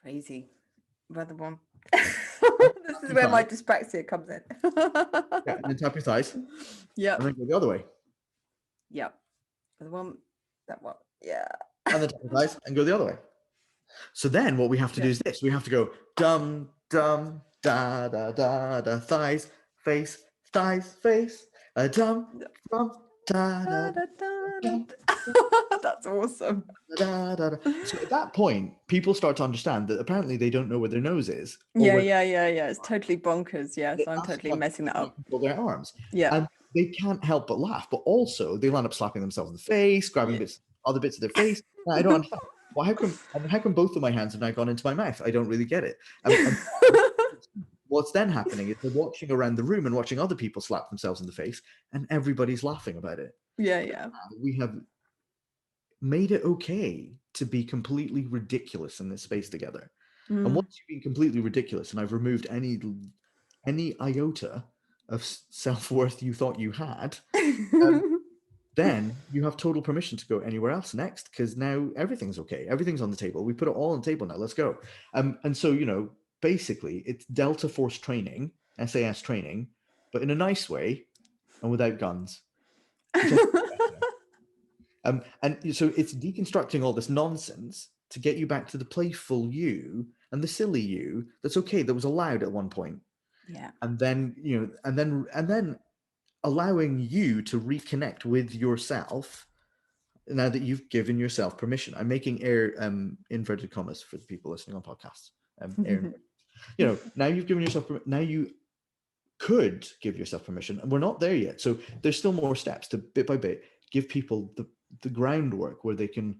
Crazy. Brother one. This is where my dyspraxia comes in. Yeah, and then tap your thighs. Yeah. And then go the other way. Yep. The one, that one. Yeah. And then tap your thighs and go the other way. So then what we have to do is this. We have to go dum, dum, da, da, da, da, thighs, face, dum, dum, da, da, da. That's awesome. Da, da, da. So at that point, people start to understand that apparently they don't know where their nose is. Yeah. It's totally bonkers. Yeah, so I'm totally messing that up. Their arms. Yeah. And they can't help but laugh, but also they land up slapping themselves in the face, grabbing other bits of their face. Now, I don't understand. Well, how come both of my hands have now gone into my mouth? I don't really get it. And what's then happening is they're watching around the room and watching other people slap themselves in the face, and everybody's laughing about it. Yeah. We have made it okay to be completely ridiculous in this space together. And once you've been completely ridiculous, and I've removed any iota of self-worth you thought you had, then you have total permission to go anywhere else next, because now everything's okay. Everything's on the table. We put it all on the table now. Let's go. And so, basically it's Delta Force training, SAS training, but in a nice way and without guns. And so it's deconstructing all this nonsense to get you back to the playful you and the silly you that's okay, that was allowed at one point. Yeah. And then, and then allowing you to reconnect with yourself now that you've given yourself permission. I'm making air inverted commas for the people listening on podcasts. Now you've given yourself, now you could give yourself permission, and we're not there yet. So there's still more steps to bit by bit give people the groundwork where they can.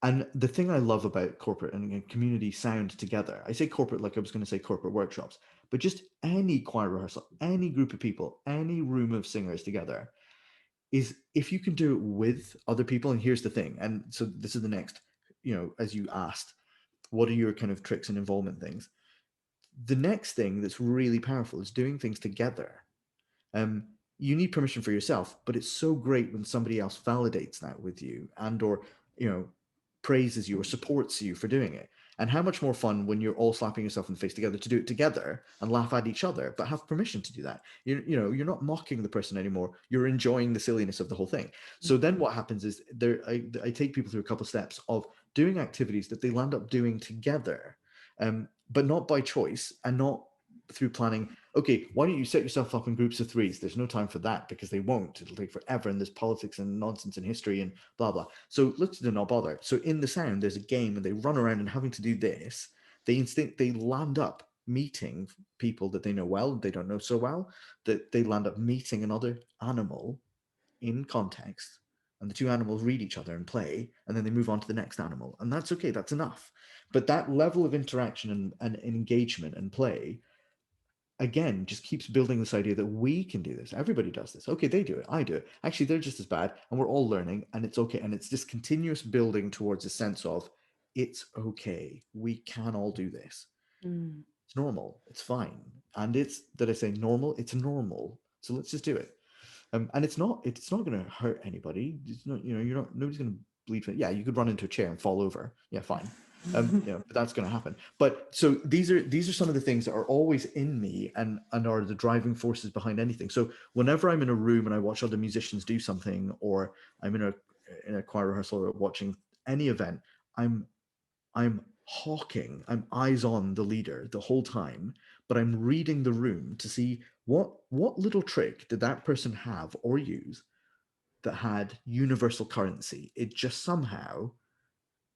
And the thing I love about corporate and community sound together, I say corporate like I was going to say corporate workshops, but just any choir rehearsal, any group of people, any room of singers together, is if you can do it with other people. And here's the thing. And so this is the next, as you asked, what are your kind of tricks and involvement things? The next thing that's really powerful is doing things together. You need permission for yourself, but it's so great when somebody else validates that with you or praises you or supports you for doing it. And how much more fun when you're all slapping yourself in the face together to do it together and laugh at each other, but have permission to do that. You're not mocking the person anymore. You're enjoying the silliness of the whole thing. So then what happens is I take people through a couple of steps of doing activities that they land up doing together, but not by choice and not through planning. Okay, why don't you set yourself up in groups of threes? There's no time for that because they won't. It'll take forever, and there's politics and nonsense and history and blah blah. So let's do not bother. So in the sound, there's a game, and they run around and having to do this. They land up meeting people that they know well, they don't know so well, that they land up meeting another animal in context, and the two animals read each other and play, and then they move on to the next animal, and that's okay, that's enough. But that level of interaction and engagement and play, again, just keeps building this idea that we can do this. Everybody does this. Okay, they do it, I do it. Actually, they're just as bad, and we're all learning, and it's okay. And it's this continuous building towards a sense of it's okay, we can all do this. It's normal, it's fine. And it's, did I say normal? It's normal. So let's just do it. And it's not going to hurt anybody. It's not, you're not, nobody's going to bleed from it. Yeah, you could run into a chair and fall over. Yeah, fine. But that's going to happen. But so these are some of the things that are always in me and are the driving forces behind anything. So whenever I'm in a room and I watch other musicians do something, or I'm in a choir rehearsal or watching any event, I'm hawking, I'm eyes on the leader the whole time, but I'm reading the room to see what little trick did that person have or use that had universal currency. It just somehow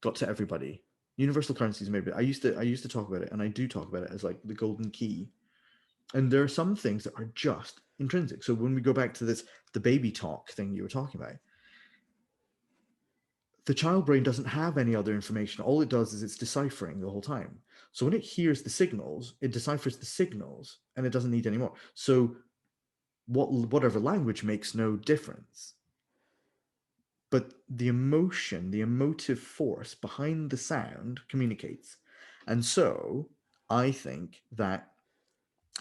got to everybody. Universal currency is maybe, I used to talk about it, and I do talk about it as like the golden key. And there are some things that are just intrinsic. So when we go back to the baby talk thing you were talking about, the child brain doesn't have any other information. All it does is it's deciphering the whole time. So when it hears the signals, it deciphers the signals, and it doesn't need any more. So whatever language makes no difference. But the emotion, the emotive force behind the sound communicates. And so I think that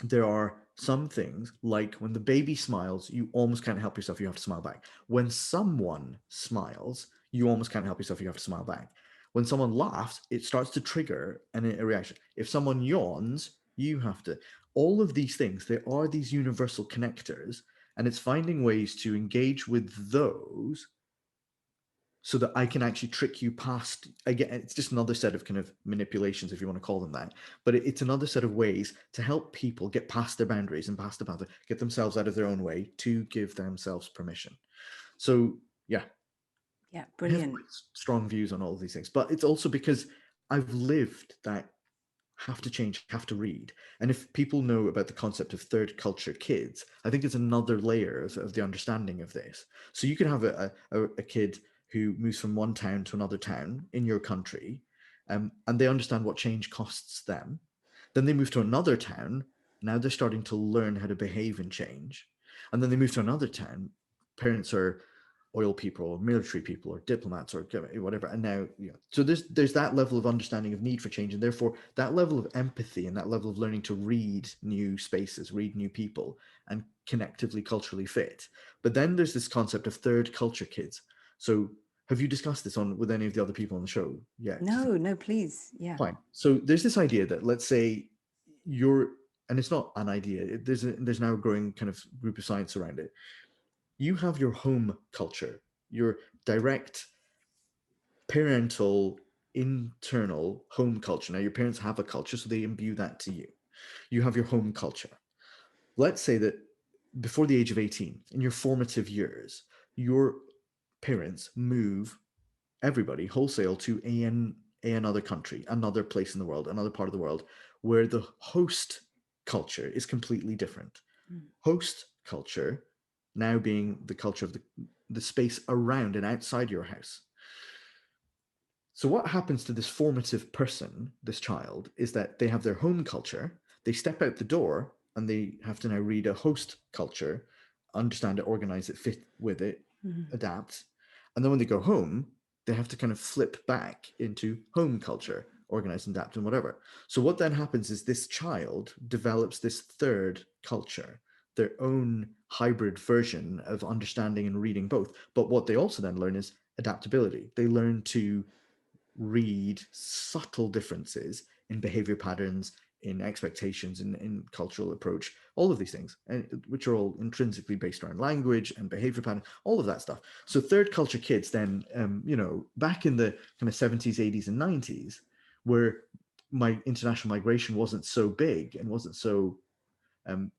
there are some things, like when the baby smiles, you almost can't help yourself, you have to smile back. When someone smiles, you almost can't help yourself, you have to smile back. When someone laughs, it starts to trigger a reaction. If someone yawns, you have to. All of these things, there are these universal connectors, and it's finding ways to engage with those so that I can actually trick you past. Again, it's just another set of kind of manipulations, if you want to call them that, but it's another set of ways to help people get past their boundaries and past the boundary, get themselves out of their own way, to give themselves permission. So yeah, brilliant. I have quite strong views on all of these things, but it's also because I've lived that have to change, have to read. And if people know about the concept of third culture kids, I think it's another layer of the understanding of this. So you can have a kid who moves from one town to another town in your country, and they understand what change costs them. Then they move to another town. Now they're starting to learn how to behave in change. And then they move to another town. Parents are oil people or military people or diplomats or whatever. And now, so there's that level of understanding of need for change, and therefore that level of empathy and that level of learning to read new spaces, read new people, and connectively culturally fit. But then there's this concept of third culture kids. So have you discussed this with any of the other people on the show yet? No, please. Yeah. Fine. So there's this idea that, let's say and it's not an idea, there's now a growing kind of group of science around it. You have your home culture, your direct parental internal home culture. Now your parents have a culture, so they imbue that to you. You have your home culture. Let's say that before the age of 18, in your formative years, your parents move everybody wholesale to another country, another place in the world, another part of the world, where the host culture is completely different. Host culture now being the culture of the space around and outside your house. So what happens to this formative person, this child, is that they have their home culture, they step out the door, and they have to now read a host culture, understand it, organize it, fit with it, adapt. And then when they go home, they have to kind of flip back into home culture, organize and adapt and whatever. So what then happens is this child develops this third culture, their own hybrid version of understanding and reading both. But what they also then learn is adaptability. They learn to read subtle differences in behavior patterns, expectations, in cultural approach, all of these things, and which are all intrinsically based around language and behavior pattern, all of that stuff. So third culture kids then, back in the kind of 70s, 80s, and 90s, where my international migration wasn't so big and wasn't so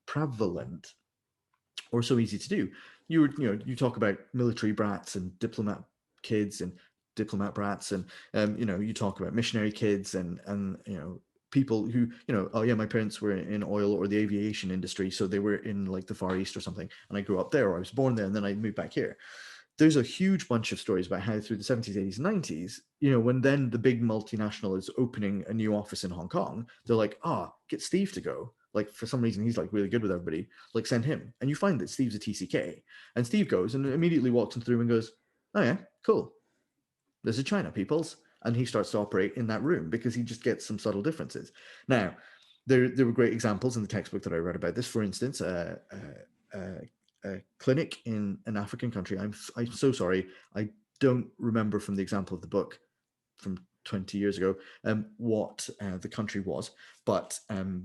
prevalent or so easy to do. You talk about military brats and diplomat kids and diplomat brats, and you talk about missionary kids and people who, oh yeah, my parents were in oil or the aviation industry, so they were in like the Far East or something, and I grew up there, or I was born there and then I moved back here. There's a huge bunch of stories about how through the 70s, 80s, 90s, when then the big multinational is opening a new office in Hong Kong, they're like, get Steve to go. Like, for some reason, he's like really good with everybody. Like, send him. And you find that Steve's a TCK. And Steve goes and immediately walks him through and goes, oh yeah, cool. This is China, peoples. And he starts to operate in that room because he just gets some subtle differences. Now, there were great examples in the textbook that I read about this. For instance, a clinic in an African country. I'm so sorry. I don't remember from the example of the book from 20 years ago what the country was, but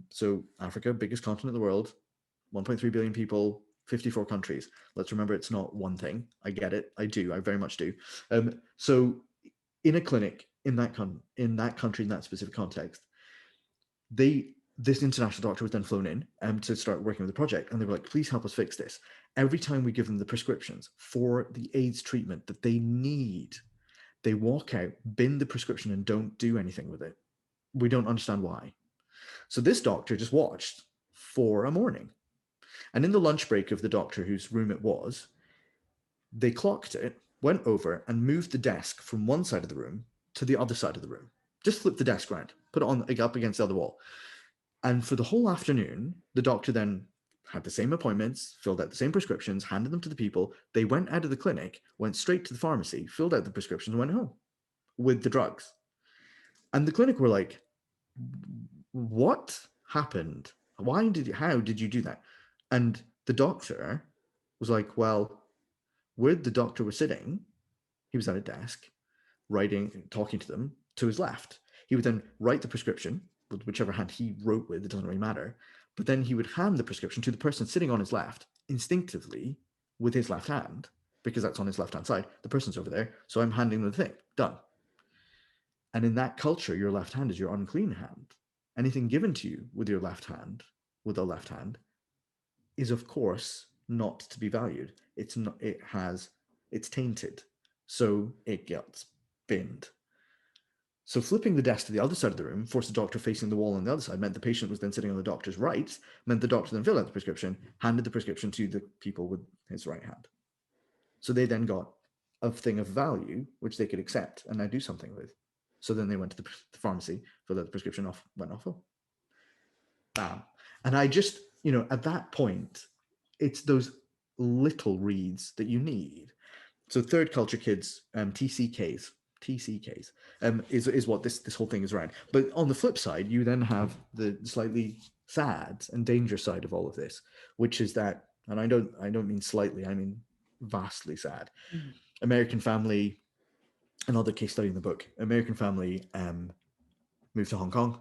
so Africa, biggest continent in the world, 1.3 billion people, 54 countries. Let's remember, it's not one thing. I get it. I very much do. So in a clinic in that country, in that specific context, this international doctor was then flown in to start working with the project, and they were like, please help us fix this. Every time we give them the prescriptions for the AIDS treatment that they need, they walk out, bin the prescription, and don't do anything with it. We don't understand why. So this doctor just watched for a morning. And in the lunch break of the doctor whose room it was, they clocked it, went over and moved the desk from one side of the room to the other side of the room. Just flipped the desk around, put it up against the other wall. And for the whole afternoon, the doctor then had the same appointments, filled out the same prescriptions, handed them to the people. They went out of the clinic, went straight to the pharmacy, filled out the prescriptions, and went home with the drugs. And the clinic were like, what happened? How did you do that? And the doctor was like, well, where the doctor was sitting, he was at a desk, talking to them to his left. He would then write the prescription with whichever hand he wrote with, it doesn't really matter. But then he would hand the prescription to the person sitting on his left instinctively with his left hand, because that's on his left-hand side. The person's over there, so I'm handing them the thing. Done. And in that culture, your left hand is your unclean hand. Anything given to you with your left hand, with a left hand, is of course not to be valued. It's tainted. So it gets binned. So flipping the desk to the other side of the room, forced the doctor facing the wall on the other side, meant the patient was then sitting on the doctor's right, meant the doctor then filled out the prescription, handed the prescription to the people with his right hand. So they then got a thing of value, which they could accept and now do something with. So then they went to the pharmacy, filled out the prescription, went off home. Bam. And I just, at that point, it's those little reads that you need. So third culture kids, TCKs, is what this whole thing is around. But on the flip side, you then have the slightly sad and danger side of all of this, which is that, and I don't mean slightly, I mean vastly sad. Mm-hmm. American family, another case study in the book. American family moved to Hong Kong.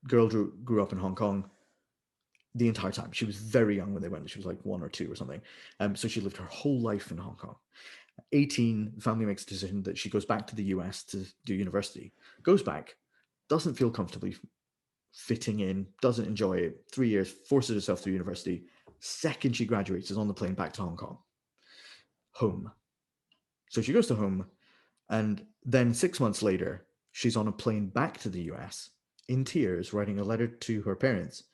Girl grew up in Hong Kong the entire time. She was very young when they went. She was like 1 or 2 or something. So she lived her whole life in Hong Kong. 18, the family makes a decision that she goes back to the US to do university. Goes back, doesn't feel comfortably fitting in, doesn't enjoy it. 3 years, forces herself through university. Second she graduates, is on the plane back to Hong Kong. Home. So she goes to home, and then 6 months later, she's on a plane back to the US in tears, writing a letter to her parents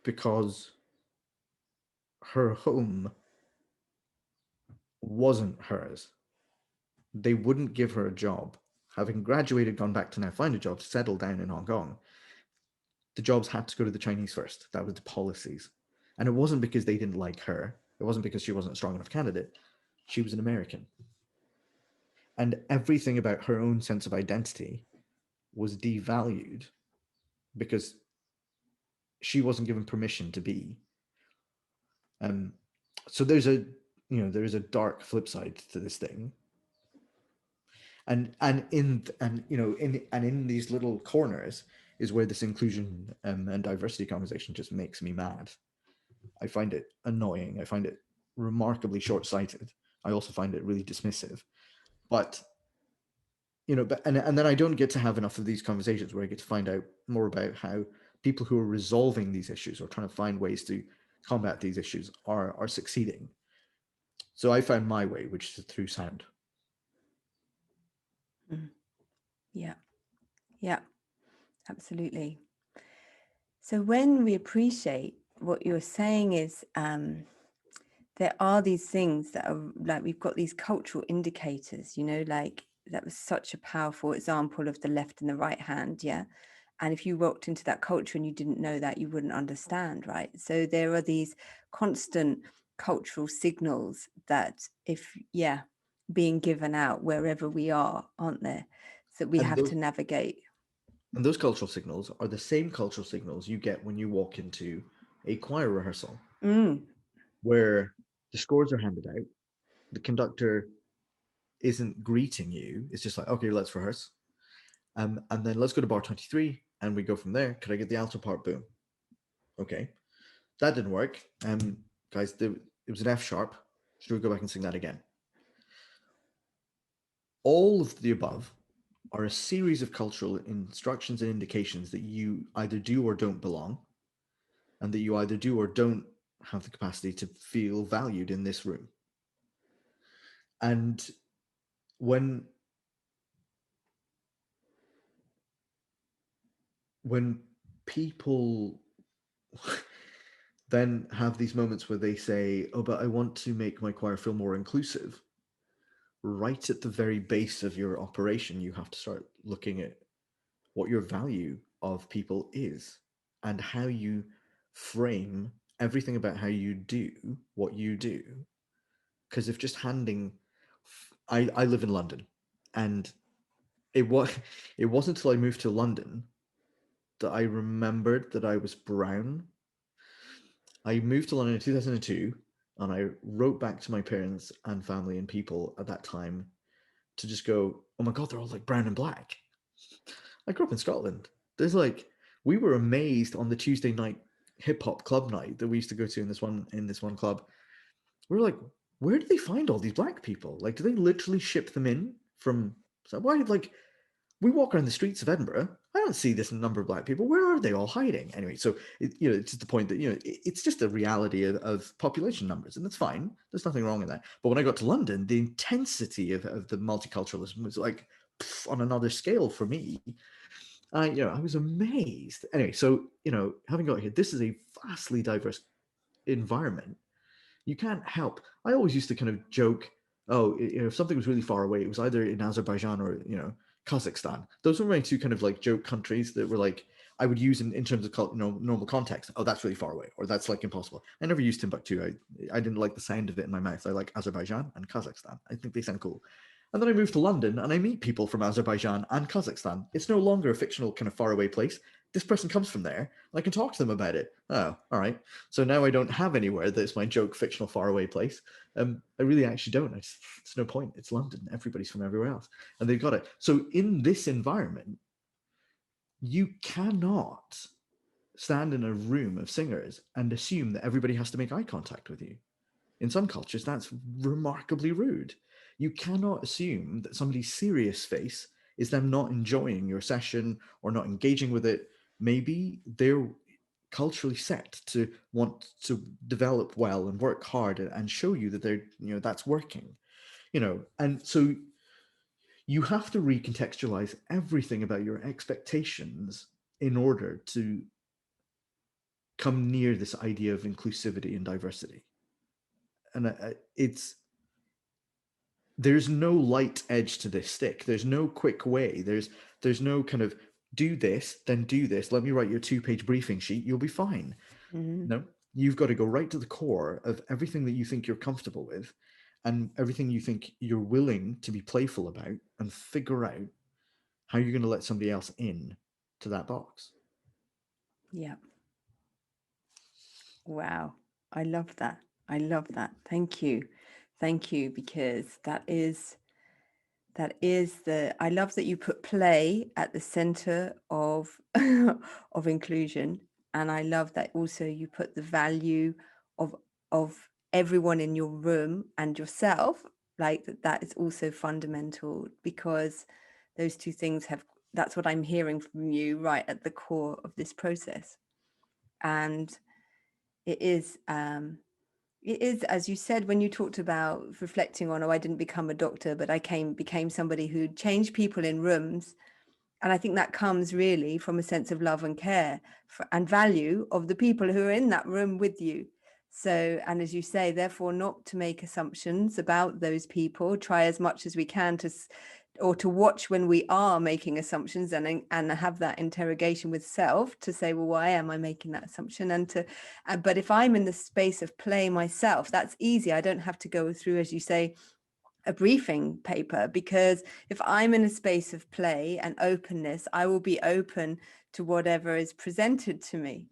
because her home wasn't hers. They wouldn't give her a job. Having graduated, gone back to now find a job, settle down in Hong Kong, the jobs had to go to the Chinese first. That was the policies. And it wasn't because they didn't like her. It wasn't because she wasn't a strong enough candidate. She was an American. And everything about her own sense of identity was devalued because she wasn't given permission to be. So there's a dark flip side to this thing. And in these little corners is where this inclusion and diversity conversation just makes me mad. I find it annoying. I find it remarkably short-sighted. I also find it really dismissive. But and then I don't get to have enough of these conversations where I get to find out more about how people who are resolving these issues or trying to find ways to combat these issues are succeeding. So I found my way, which is through sound. Yeah, yeah, absolutely. So when we appreciate what you're saying is there are these things that are like, we've got these cultural indicators, like that was such a powerful example of the left and the right hand. Yeah. And if you walked into that culture and you didn't know that, you wouldn't understand, right? So there are these constant cultural signals that being given out wherever we are, aren't there? So we have to navigate. And those cultural signals are the same cultural signals you get when you walk into a choir rehearsal, where the scores are handed out. The conductor isn't greeting you. It's just like, okay, let's rehearse. And then let's go to bar 23 and we go from there. Could I get the alto part? Boom. Okay. That didn't work. Guys, it was an F sharp. Should we go back and sing that again? All of the above are a series of cultural instructions and indications that you either do or don't belong, and that you either do or don't have the capacity to feel valued in this room. And when people then have these moments where they say, oh, but I want to make my choir feel more inclusive, right at the very base of your operation, you have to start looking at what your value of people is and how you frame everything about how you do what you do. Because if just handing, I live in London, and it wasn't until I moved to London that I remembered that I was brown. I moved to London in 2002, and I wrote back to my parents and family and people at that time to just go, oh my God, they're all like brown and black. I grew up in Scotland. We were amazed on the Tuesday night hip hop club night that we used to go to in this one club. We were like, where do they find all these black people? Like, do they literally ship them in from? So why? Like, we walk around the streets of Edinburgh. I don't see this number of black people. Where are they all hiding? Anyway, so it's just the point that it's just a reality of population numbers, and that's fine. There's nothing wrong with that. But when I got to London, the intensity of the multiculturalism was like on another scale for me. I was amazed. Anyway, so having got here, this is a vastly diverse environment. You can't help. I always used to kind of joke, oh, if something was really far away, it was either in Azerbaijan or Kazakhstan. Those were my two kind of like joke countries that were like I would use in terms of normal context. Oh, that's really far away, or that's like impossible. I never used Timbuktu. I didn't like the sound of it in my mouth. I like Azerbaijan and Kazakhstan. I think they sound cool. And then I moved to London and I meet people from Azerbaijan and Kazakhstan. It's no longer a fictional kind of faraway place. This person comes from there and I can talk to them about it. Oh, all right. So now I don't have anywhere that's my joke fictional faraway place. I really actually don't. It's no point. It's London. Everybody's from everywhere else. And they've got it. So in this environment, you cannot stand in a room of singers and assume that everybody has to make eye contact with you. In some cultures, that's remarkably rude. You cannot assume that somebody's serious face is them not enjoying your session or not engaging with it. Maybe they're culturally set to want to develop well and work hard and show you that they're, that's working, and so you have to recontextualize everything about your expectations in order to come near this idea of inclusivity and diversity. And there's no light edge to this stick. There's no quick way. There's no kind of do this, then do this. Let me write your 2-page briefing sheet. You'll be fine. Mm-hmm. No, you've got to go right to the core of everything that you think you're comfortable with and everything you think you're willing to be playful about and figure out how you're going to let somebody else in to that box. Yeah. Wow. I love that. I love that. Thank you. Thank you, because that is That is I love that you put play at the center of of inclusion. And I love that also you put the value of everyone in your room and yourself, like that is also fundamental, because those two things that's what I'm hearing from you right at the core of this process. And it is as you said, when you talked about reflecting on, oh, I didn't become a doctor, but I became somebody who changed people in rooms. And I think that comes really from a sense of love and care and value of the people who are in that room with you. So, and as you say, therefore, not to make assumptions about those people, try as much as we can to watch when we are making assumptions, and have that interrogation with self to say, well, why am I making that assumption? But if I'm in the space of play myself, that's easy. I don't have to go through, as you say, a briefing paper, because if I'm in a space of play and openness, I will be open to whatever is presented to me.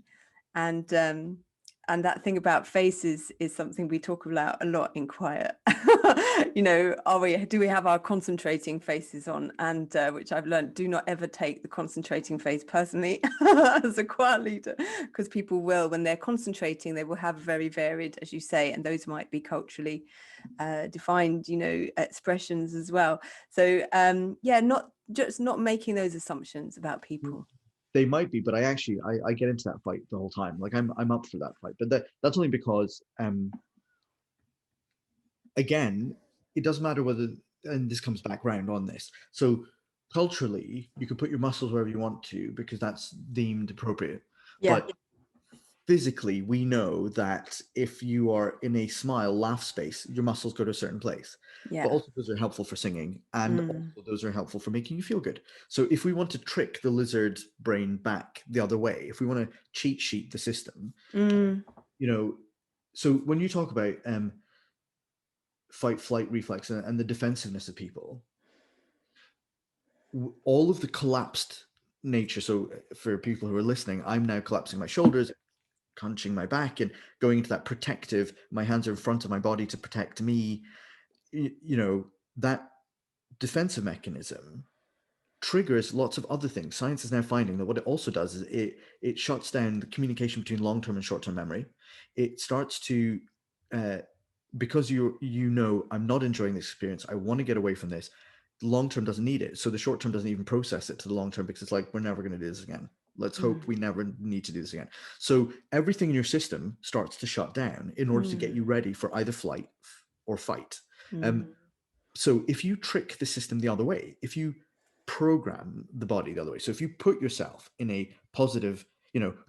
And that thing about faces is something we talk about a lot in quiet. Do we have our concentrating faces on? And which I've learned, do not ever take the concentrating face personally as a quiet leader, because people will, when they're concentrating, they will have very varied, as you say, and those might be culturally defined, expressions as well. So not making those assumptions about people. They might be, but I get into that fight the whole time. Like I'm up for that fight, but that's only because again, it doesn't matter whether, and this comes back round on this. So culturally, you can put your muscles wherever you want to because that's deemed appropriate. Yeah. But physically, we know that if you are in a smile, laugh space, your muscles go to a certain place. Yeah. But also those are helpful for singing, and also those are helpful for making you feel good. So if we want to trick the lizard brain back the other way, if we want to cheat sheet the system, so when you talk about fight, flight, reflex, and the defensiveness of people, all of the collapsed nature. So for people who are listening, I'm now collapsing my shoulders, hunching my back, and going into that protective, my hands are in front of my body to protect me. That defensive mechanism triggers lots of other things. Science is now finding that what it also does is it shuts down the communication between long-term and short-term memory. It starts to because I'm not enjoying this experience, I want to get away from this. The long-term doesn't need it, so the short-term doesn't even process it to the long-term, because it's like, we're never going to do this again. Let's hope we never need to do this again. So everything in your system starts to shut down in order to get you ready for either flight or fight. So if you trick the system the other way, if you program the body the other way, so if you put yourself in a positive,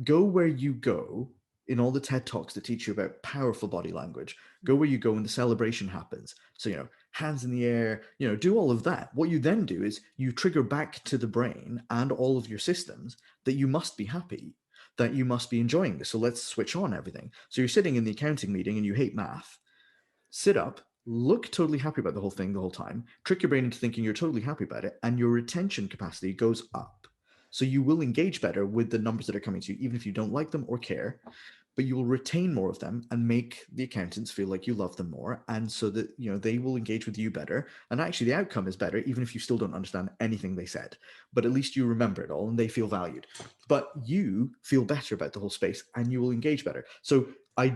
go where you go in all the TED Talks that teach you about powerful body language, go where you go when the celebration happens. So, hands in the air, do all of that. What you then do is you trigger back to the brain and all of your systems that you must be happy, that you must be enjoying this. So let's switch on everything. So you're sitting in the accounting meeting and you hate math. Sit up, look totally happy about the whole thing the whole time, trick your brain into thinking you're totally happy about it, and your retention capacity goes up. So you will engage better with the numbers that are coming to you, even if you don't like them or care, but you will retain more of them and make the accountants feel like you love them more. And so that, they will engage with you better. And actually the outcome is better, even if you still don't understand anything they said, but at least you remember it all and they feel valued. But you feel better about the whole space and you will engage better. So I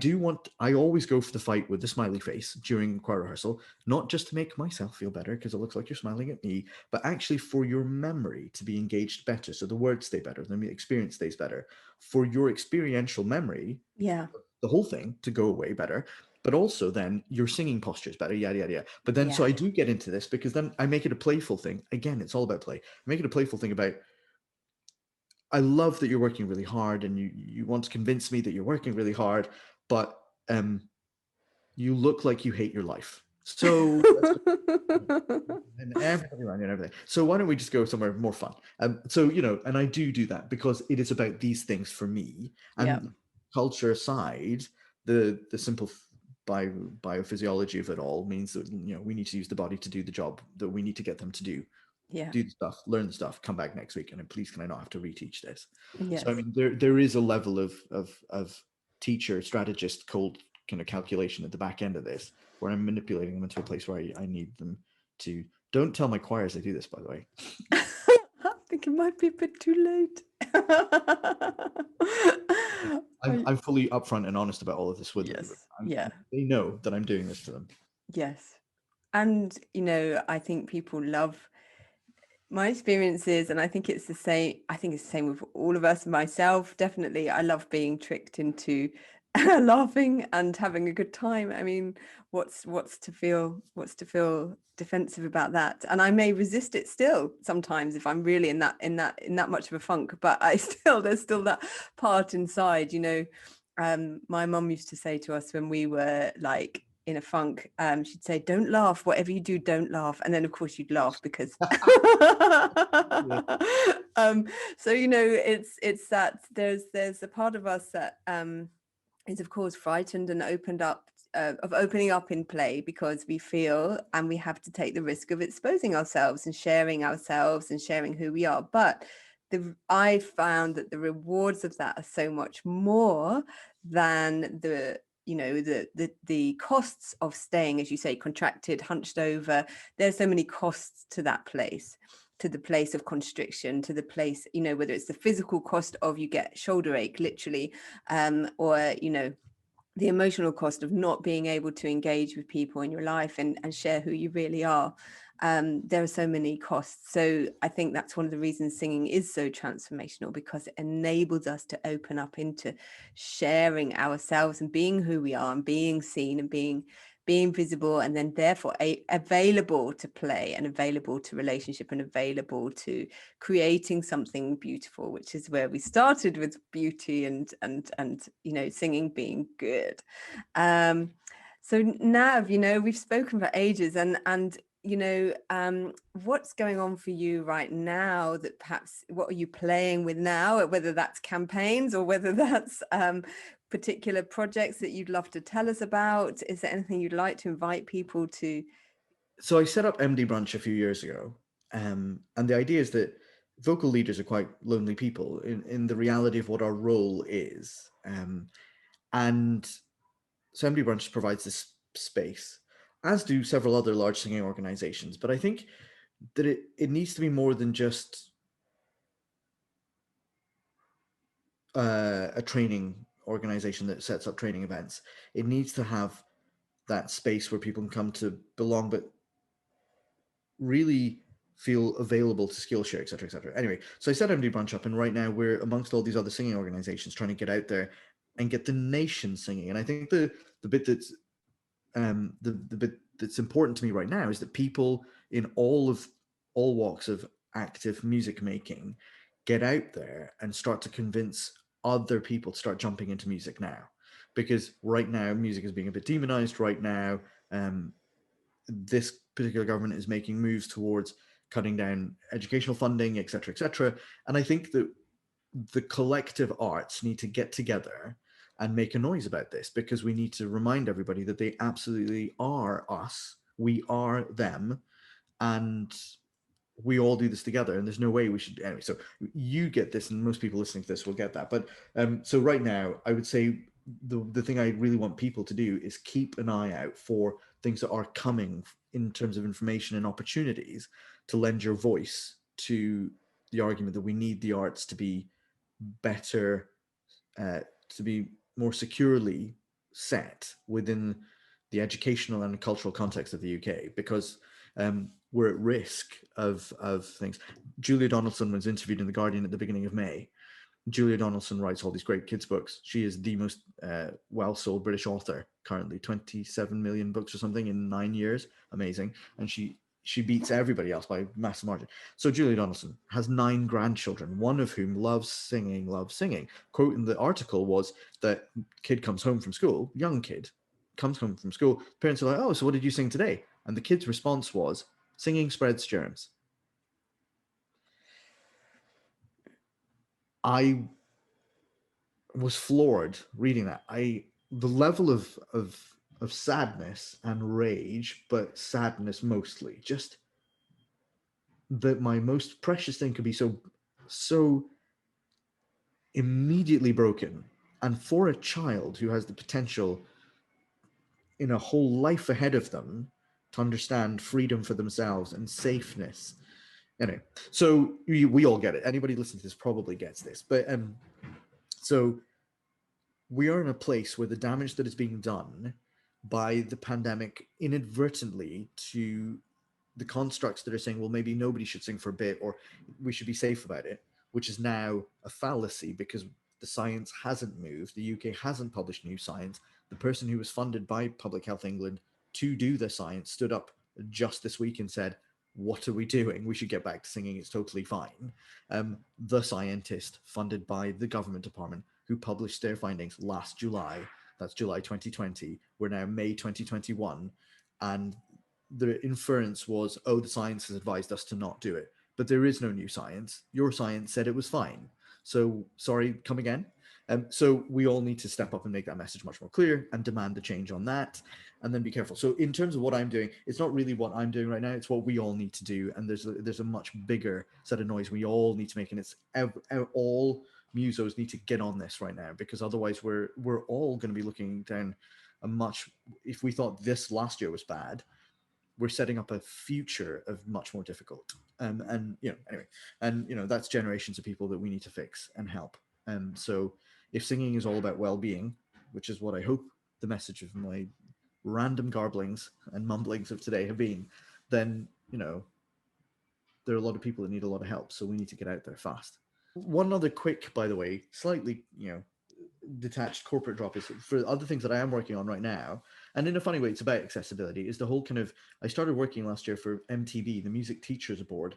always go for the fight with the smiley face during choir rehearsal, not just to make myself feel better because it looks like you're smiling at me, but actually for your memory to be engaged better. So the words stay better, the experience stays better, for your experiential memory, the whole thing to go away better, but also then your singing posture is better, yada, yada, yada. But then, so I do get into this because then I make it a playful thing. Again, it's all about play. I make it a playful thing about, I love that you're working really hard and you want to convince me that you're working really hard, but you look like you hate your life. So and everybody around you and everything. So why don't we just go somewhere more fun? So and I do that because it is about these things for me. And culture aside, the simple biophysiology of it all means that we need to use the body to do the job that we need to get them to do. Do the stuff, learn the stuff, come back next week, and then please can I not have to reteach this? So I mean, there is a level of teacher strategist called kind of calculation at the back end of this, where I'm manipulating them into a place where I need them to Don't tell my choirs I do this, by the way. I think it might be a bit too late. I'm fully upfront and honest about all of this with them. Yes, yeah, They know that I'm doing this to them. yes. And, you know, I think people love my experiences, and I think it's the same. I think it's the same with all of us. Myself, definitely, I love being tricked into laughing and having a good time. I mean, what's to feel defensive about that? And I may resist it still sometimes if I'm really in that much of a funk. But there's still that part inside. You know, my mum used to say to us when we were like in a funk, she'd say, "Don't laugh, whatever you do, don't laugh." And then of course you'd laugh because so, you know, it's that there's a part of us that is of course frightened and opening up in play, because we feel and we have to take the risk of exposing ourselves and sharing who we are. But I found that the rewards of that are so much more than the costs of staying, as you say, contracted, hunched over. There's so many costs to that place, to the place of constriction, to the place, you know, whether it's the physical cost of you get shoulder ache literally, or, you know, the emotional cost of not being able to engage with people in your life and share who you really are. There are so many costs. So I think that's one of the reasons singing is so transformational, because it enables us to open up into sharing ourselves and being who we are and being seen and being visible, and then therefore available to play and available to relationship and available to creating something beautiful, which is where we started with beauty and you know, singing being good. So Nav, you know, we've spoken for ages, and you know, what's going on for you right now, that perhaps what are you playing with now, whether that's campaigns or whether that's particular projects that you'd love to tell us about? Is there anything you'd like to invite people to? So I set up MDBrunch a few years ago, and the idea is that vocal leaders are quite lonely people in the reality of what our role is. And so MDBrunch provides this space, as do several other large singing organizations. But I think that it needs to be more than just a training organization that sets up training events. It needs to have that space where people can come to belong, but really feel available to Skillshare, et cetera, et cetera. Anyway, so I set MDBrunch up, and right now we're amongst all these other singing organizations trying to get out there and get the nation singing. And I think the bit that's the bit that's important to me right now is that people in all walks of active music making get out there and start to convince other people to start jumping into music now, because right now music is being a bit demonized. Right now, this particular government is making moves towards cutting down educational funding, et cetera, et cetera. And I think that the collective arts need to get together and make a noise about this, because we need to remind everybody that they absolutely are us. We are them. And we all do this together, and there's no way we should. Anyway, so you get this, and most people listening to this will get that. But so right now, I would say the thing I really want people to do is keep an eye out for things that are coming in terms of information and opportunities to lend your voice to the argument that we need the arts to be better, to be more securely set within the educational and cultural context of the UK, because we're at risk of things. Julia Donaldson was interviewed in The Guardian at the beginning of May. Julia Donaldson writes all these great kids' books. She is the most well-sold British author currently, 27 million books or something in 9 years. Amazing. And she beats everybody else by a massive margin. So Julia Donaldson has 9 grandchildren, one of whom loves singing. Quote in the article was that kid comes home from school, young kid, comes home from school, parents are like, "Oh, so what did you sing today?" And the kid's response was, "Singing spreads germs." I was floored reading that. The level of sadness and rage, but sadness mostly, just that my most precious thing could be so immediately broken. And for a child who has the potential in a whole life ahead of them to understand freedom for themselves and safeness. Anyway, so we all get it. Anybody listening to this probably gets this. But so we are in a place where the damage that is being done by the pandemic inadvertently to the constructs that are saying, well, maybe nobody should sing for a bit, or we should be safe about it, which is now a fallacy because the science hasn't moved. The UK hasn't published new science. The person who was funded by Public Health England to do the science stood up just this week and said, what are we doing? We should get back to singing. It's totally fine. The scientist funded by the government department who published their findings last July, that's July 2020, we're now May 2021, and the inference was, oh, the science has advised us to not do it. But there is no new science. Your science said it was fine. So sorry, come again. So we all need to step up and make that message much more clear and demand a change on that, and then be careful. So in terms of what I'm doing, it's not really what I'm doing right now. It's what we all need to do. And there's a much bigger set of noise we all need to make, and it's all musos need to get on this right now, because otherwise we're all going to be looking down a much. If we thought this last year was bad, we're setting up a future of much more difficult. And anyway, and that's generations of people that we need to fix and help. So if singing is all about well-being, which is what I hope the message of my random garblings and mumblings of today have been, then there are a lot of people that need a lot of help. So we need to get out there fast. One other quick, by the way, slightly detached corporate drop is for other things that I am working on right now, and in a funny way it's about accessibility, is the whole kind of, I started working last year for MTB, the Music Teachers Board,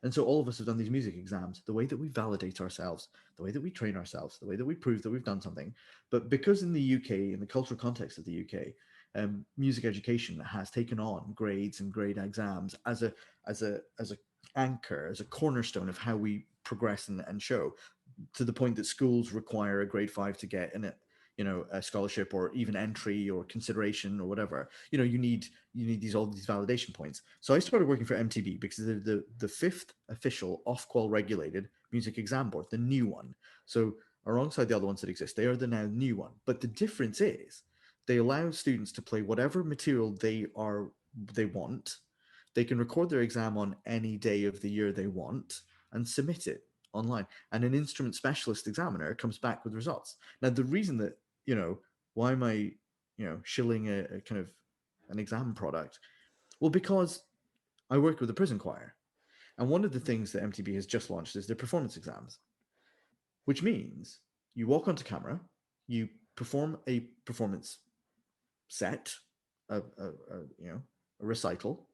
and so all of us have done these music exams, the way that we validate ourselves, the way that we train ourselves, the way that we prove that we've done something. But because in the UK, in the cultural context of the UK, music education has taken on grades and grade exams as a anchor, as a cornerstone of how we progress and show, to the point that schools require a grade 5 to get in it, a scholarship or even entry or consideration or whatever. You need all these validation points. So I started working for MTB because they're the fifth official Ofqual regulated music exam board, the new one. So alongside the other ones that exist, they are the now new one. But the difference is they allow students to play whatever material they want. They can record their exam on any day of the year they want and submit it online, and an instrument specialist examiner comes back with results. Now, the reason that, why am I, shilling a kind of an exam product? Well, because I work with a prison choir, and one of the things that MTB has just launched is their performance exams, which means you walk onto camera, you perform a performance set, a recital,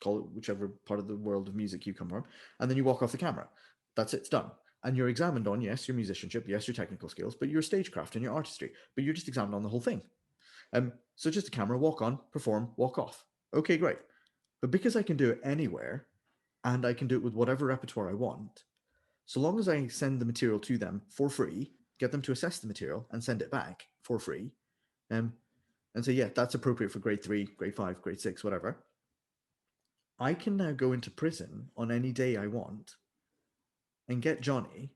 call it whichever part of the world of music you come from, and then you walk off the camera. That's it, it's done. And you're examined on, yes, your musicianship, yes, your technical skills, but your stagecraft and your artistry, but you're just examined on the whole thing. So just a camera, walk on, perform, walk off. Okay, great. But because I can do it anywhere, and I can do it with whatever repertoire I want, so long as I send the material to them for free, get them to assess the material and send it back for free, and say, yeah, that's appropriate for grade 3, grade 5, grade 6, whatever, I can now go into prison on any day I want and get Johnny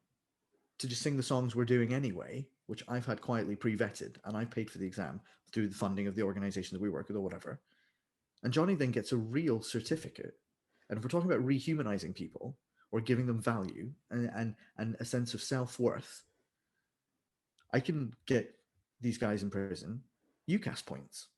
to just sing the songs we're doing anyway, which I've had quietly pre-vetted, and I paid for the exam through the funding of the organization that we work with or whatever. And Johnny then gets a real certificate. And if we're talking about rehumanizing people or giving them value and a sense of self-worth, I can get these guys in prison UCAS points.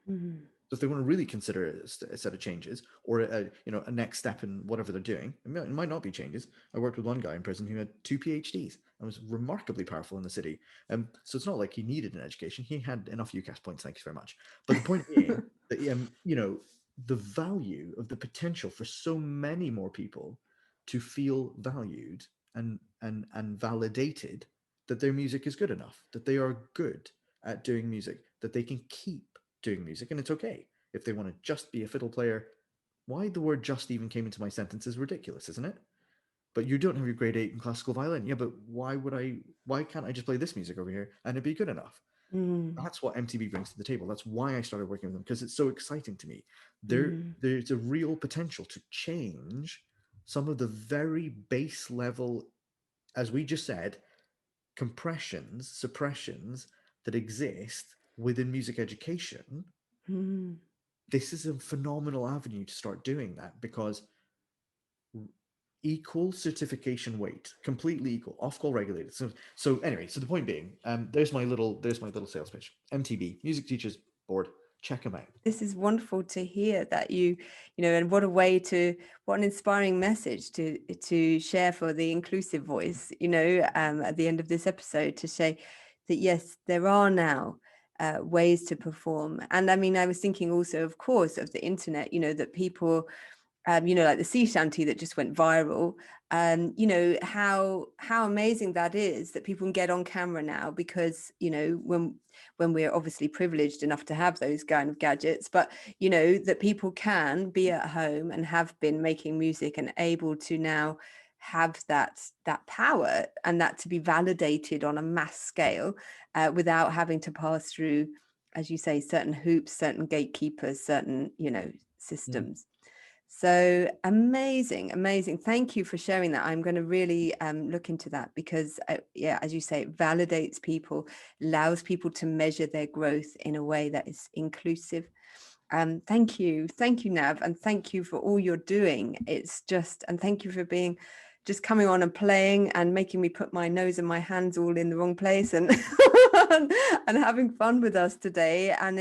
Mm-hmm. So if they want to really consider a set of changes or a next step in whatever they're doing, it might not be changes. I worked with one guy in prison who had 2 PhDs and was remarkably powerful in the city. So it's not like he needed an education. He had enough UCAS points, thank you very much. But the point being that the value of the potential for so many more people to feel valued and validated that their music is good enough, that they are good at doing music, that they can keep doing music, and it's okay if they want to just be a fiddle player. Why the word just even came into my sentence is ridiculous, isn't it? But you don't have your grade 8 in classical violin. Yeah, but why can't I just play this music over here and it'd be good enough? That's what MTB brings to the table. That's why I started working with them, because it's so exciting to me. There's a real potential to change some of the very base level, as we just said, compressions, suppressions that exist within music education this is a phenomenal avenue to start doing that, because equal certification weight, completely equal, off-call regulated. So anyway, so the point being, there's my little sales pitch. MTB, Music Teachers Board, check them out. This is wonderful to hear that you know, and what an inspiring message to share for the inclusive voice, you know, at the end of this episode, to say that yes, there are now ways to perform. And I mean, I was thinking also, of course, of the internet, you know, that people, you know, like the sea shanty that just went viral, you know, how amazing that is, that people can get on camera now, because, you know, when we're obviously privileged enough to have those kind of gadgets, but, you know, that people can be at home and have been making music and able to now have that power, and that to be validated on a mass scale, without having to pass through, as you say, certain hoops, certain gatekeepers, certain, you know, systems. So amazing. Thank you for sharing that. I'm going to really look into that, because yeah, as you say, it validates people, allows people to measure their growth in a way that is inclusive. Thank you, Nav, and thank you for all you're doing. It's just, and thank you for just coming on and playing and making me put my nose and my hands all in the wrong place, and and having fun with us today, and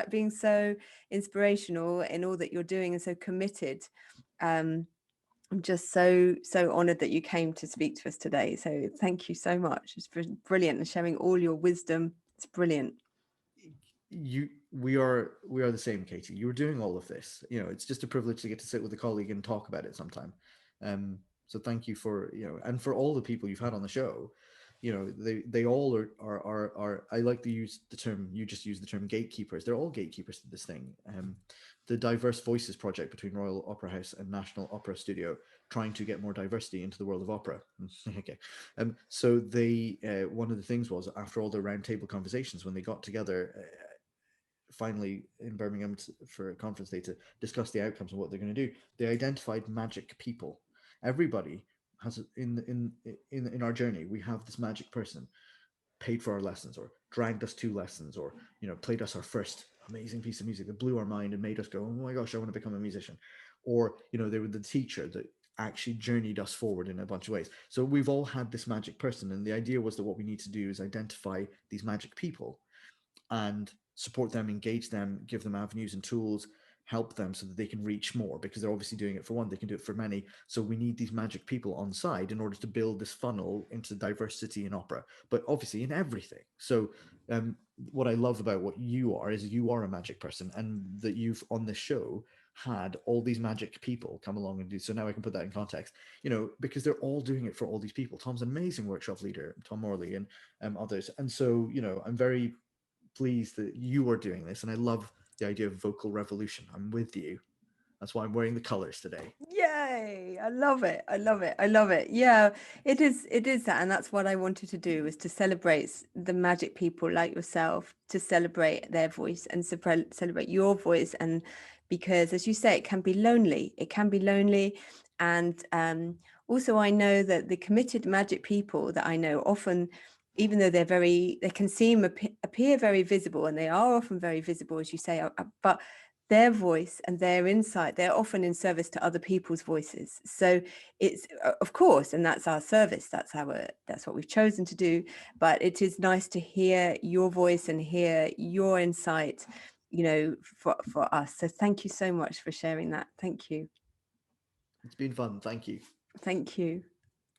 being so inspirational in all that you're doing, and so committed. I'm just so honored that you came to speak to us today. So thank you so much. It's brilliant, and sharing all your wisdom. It's brilliant. We are the same, Katie. You're doing all of this. You know, it's just a privilege to get to sit with a colleague and talk about it sometime. So thank you for, you know, and for all the people you've had on the show. You know, they all are I like to use the term, you just use the term gatekeepers. They're all gatekeepers to this thing. The Diverse Voices project between Royal Opera House and National Opera Studio, trying to get more diversity into the world of opera. Okay. So they one of the things was, after all the roundtable conversations, when they got together finally in Birmingham for a conference day to discuss the outcomes and what they're going to do, they identified magic people. Everybody has in our journey, we have this magic person, paid for our lessons, or dragged us to lessons, or, you know, played us our first amazing piece of music that blew our mind and made us go, oh my gosh, I want to become a musician. Or, you know, they were the teacher that actually journeyed us forward in a bunch of ways. So we've all had this magic person, and the idea was that what we need to do is identify these magic people and support them, engage them, give them avenues and tools, help them so that they can reach more, because they're obviously doing it for one, they can do it for many. So we need these magic people on side in order to build this funnel into diversity in opera, but obviously in everything. So what I love about what you are is you are a magic person, and that you've on this show had all these magic people come along and do. So now I can put that in context, you know, because they're all doing it for all these people. Tom's an amazing workshop leader, Tom Morley, and others. And so, you know, I'm very pleased that you are doing this, and I love the idea of vocal revolution. I'm with you. That's why I'm wearing the colors today. Yay, I love it. Yeah, it is that, and that's what I wanted to do, was to celebrate the magic people like yourself, to celebrate their voice and celebrate your voice. And because, as you say, it can be lonely, and also I know that the committed magic people that I know, often, even though they can appear very visible, and they are often very visible, as you say, but their voice and their insight, they're often in service to other people's voices. So it's, of course, and that's our service, that's what we've chosen to do. But it is nice to hear your voice and hear your insight, you know, for us. So thank you so much for sharing that. Thank you. It's been fun. Thank you.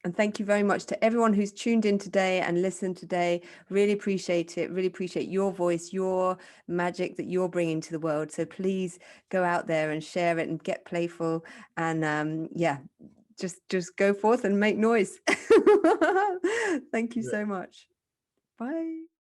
And thank you very much to everyone who's tuned in today and listened today. Really appreciate it. Really appreciate your voice, your magic that you're bringing to the world. So please go out there and share it and get playful. And yeah, just go forth and make noise. Thank you so much. Bye.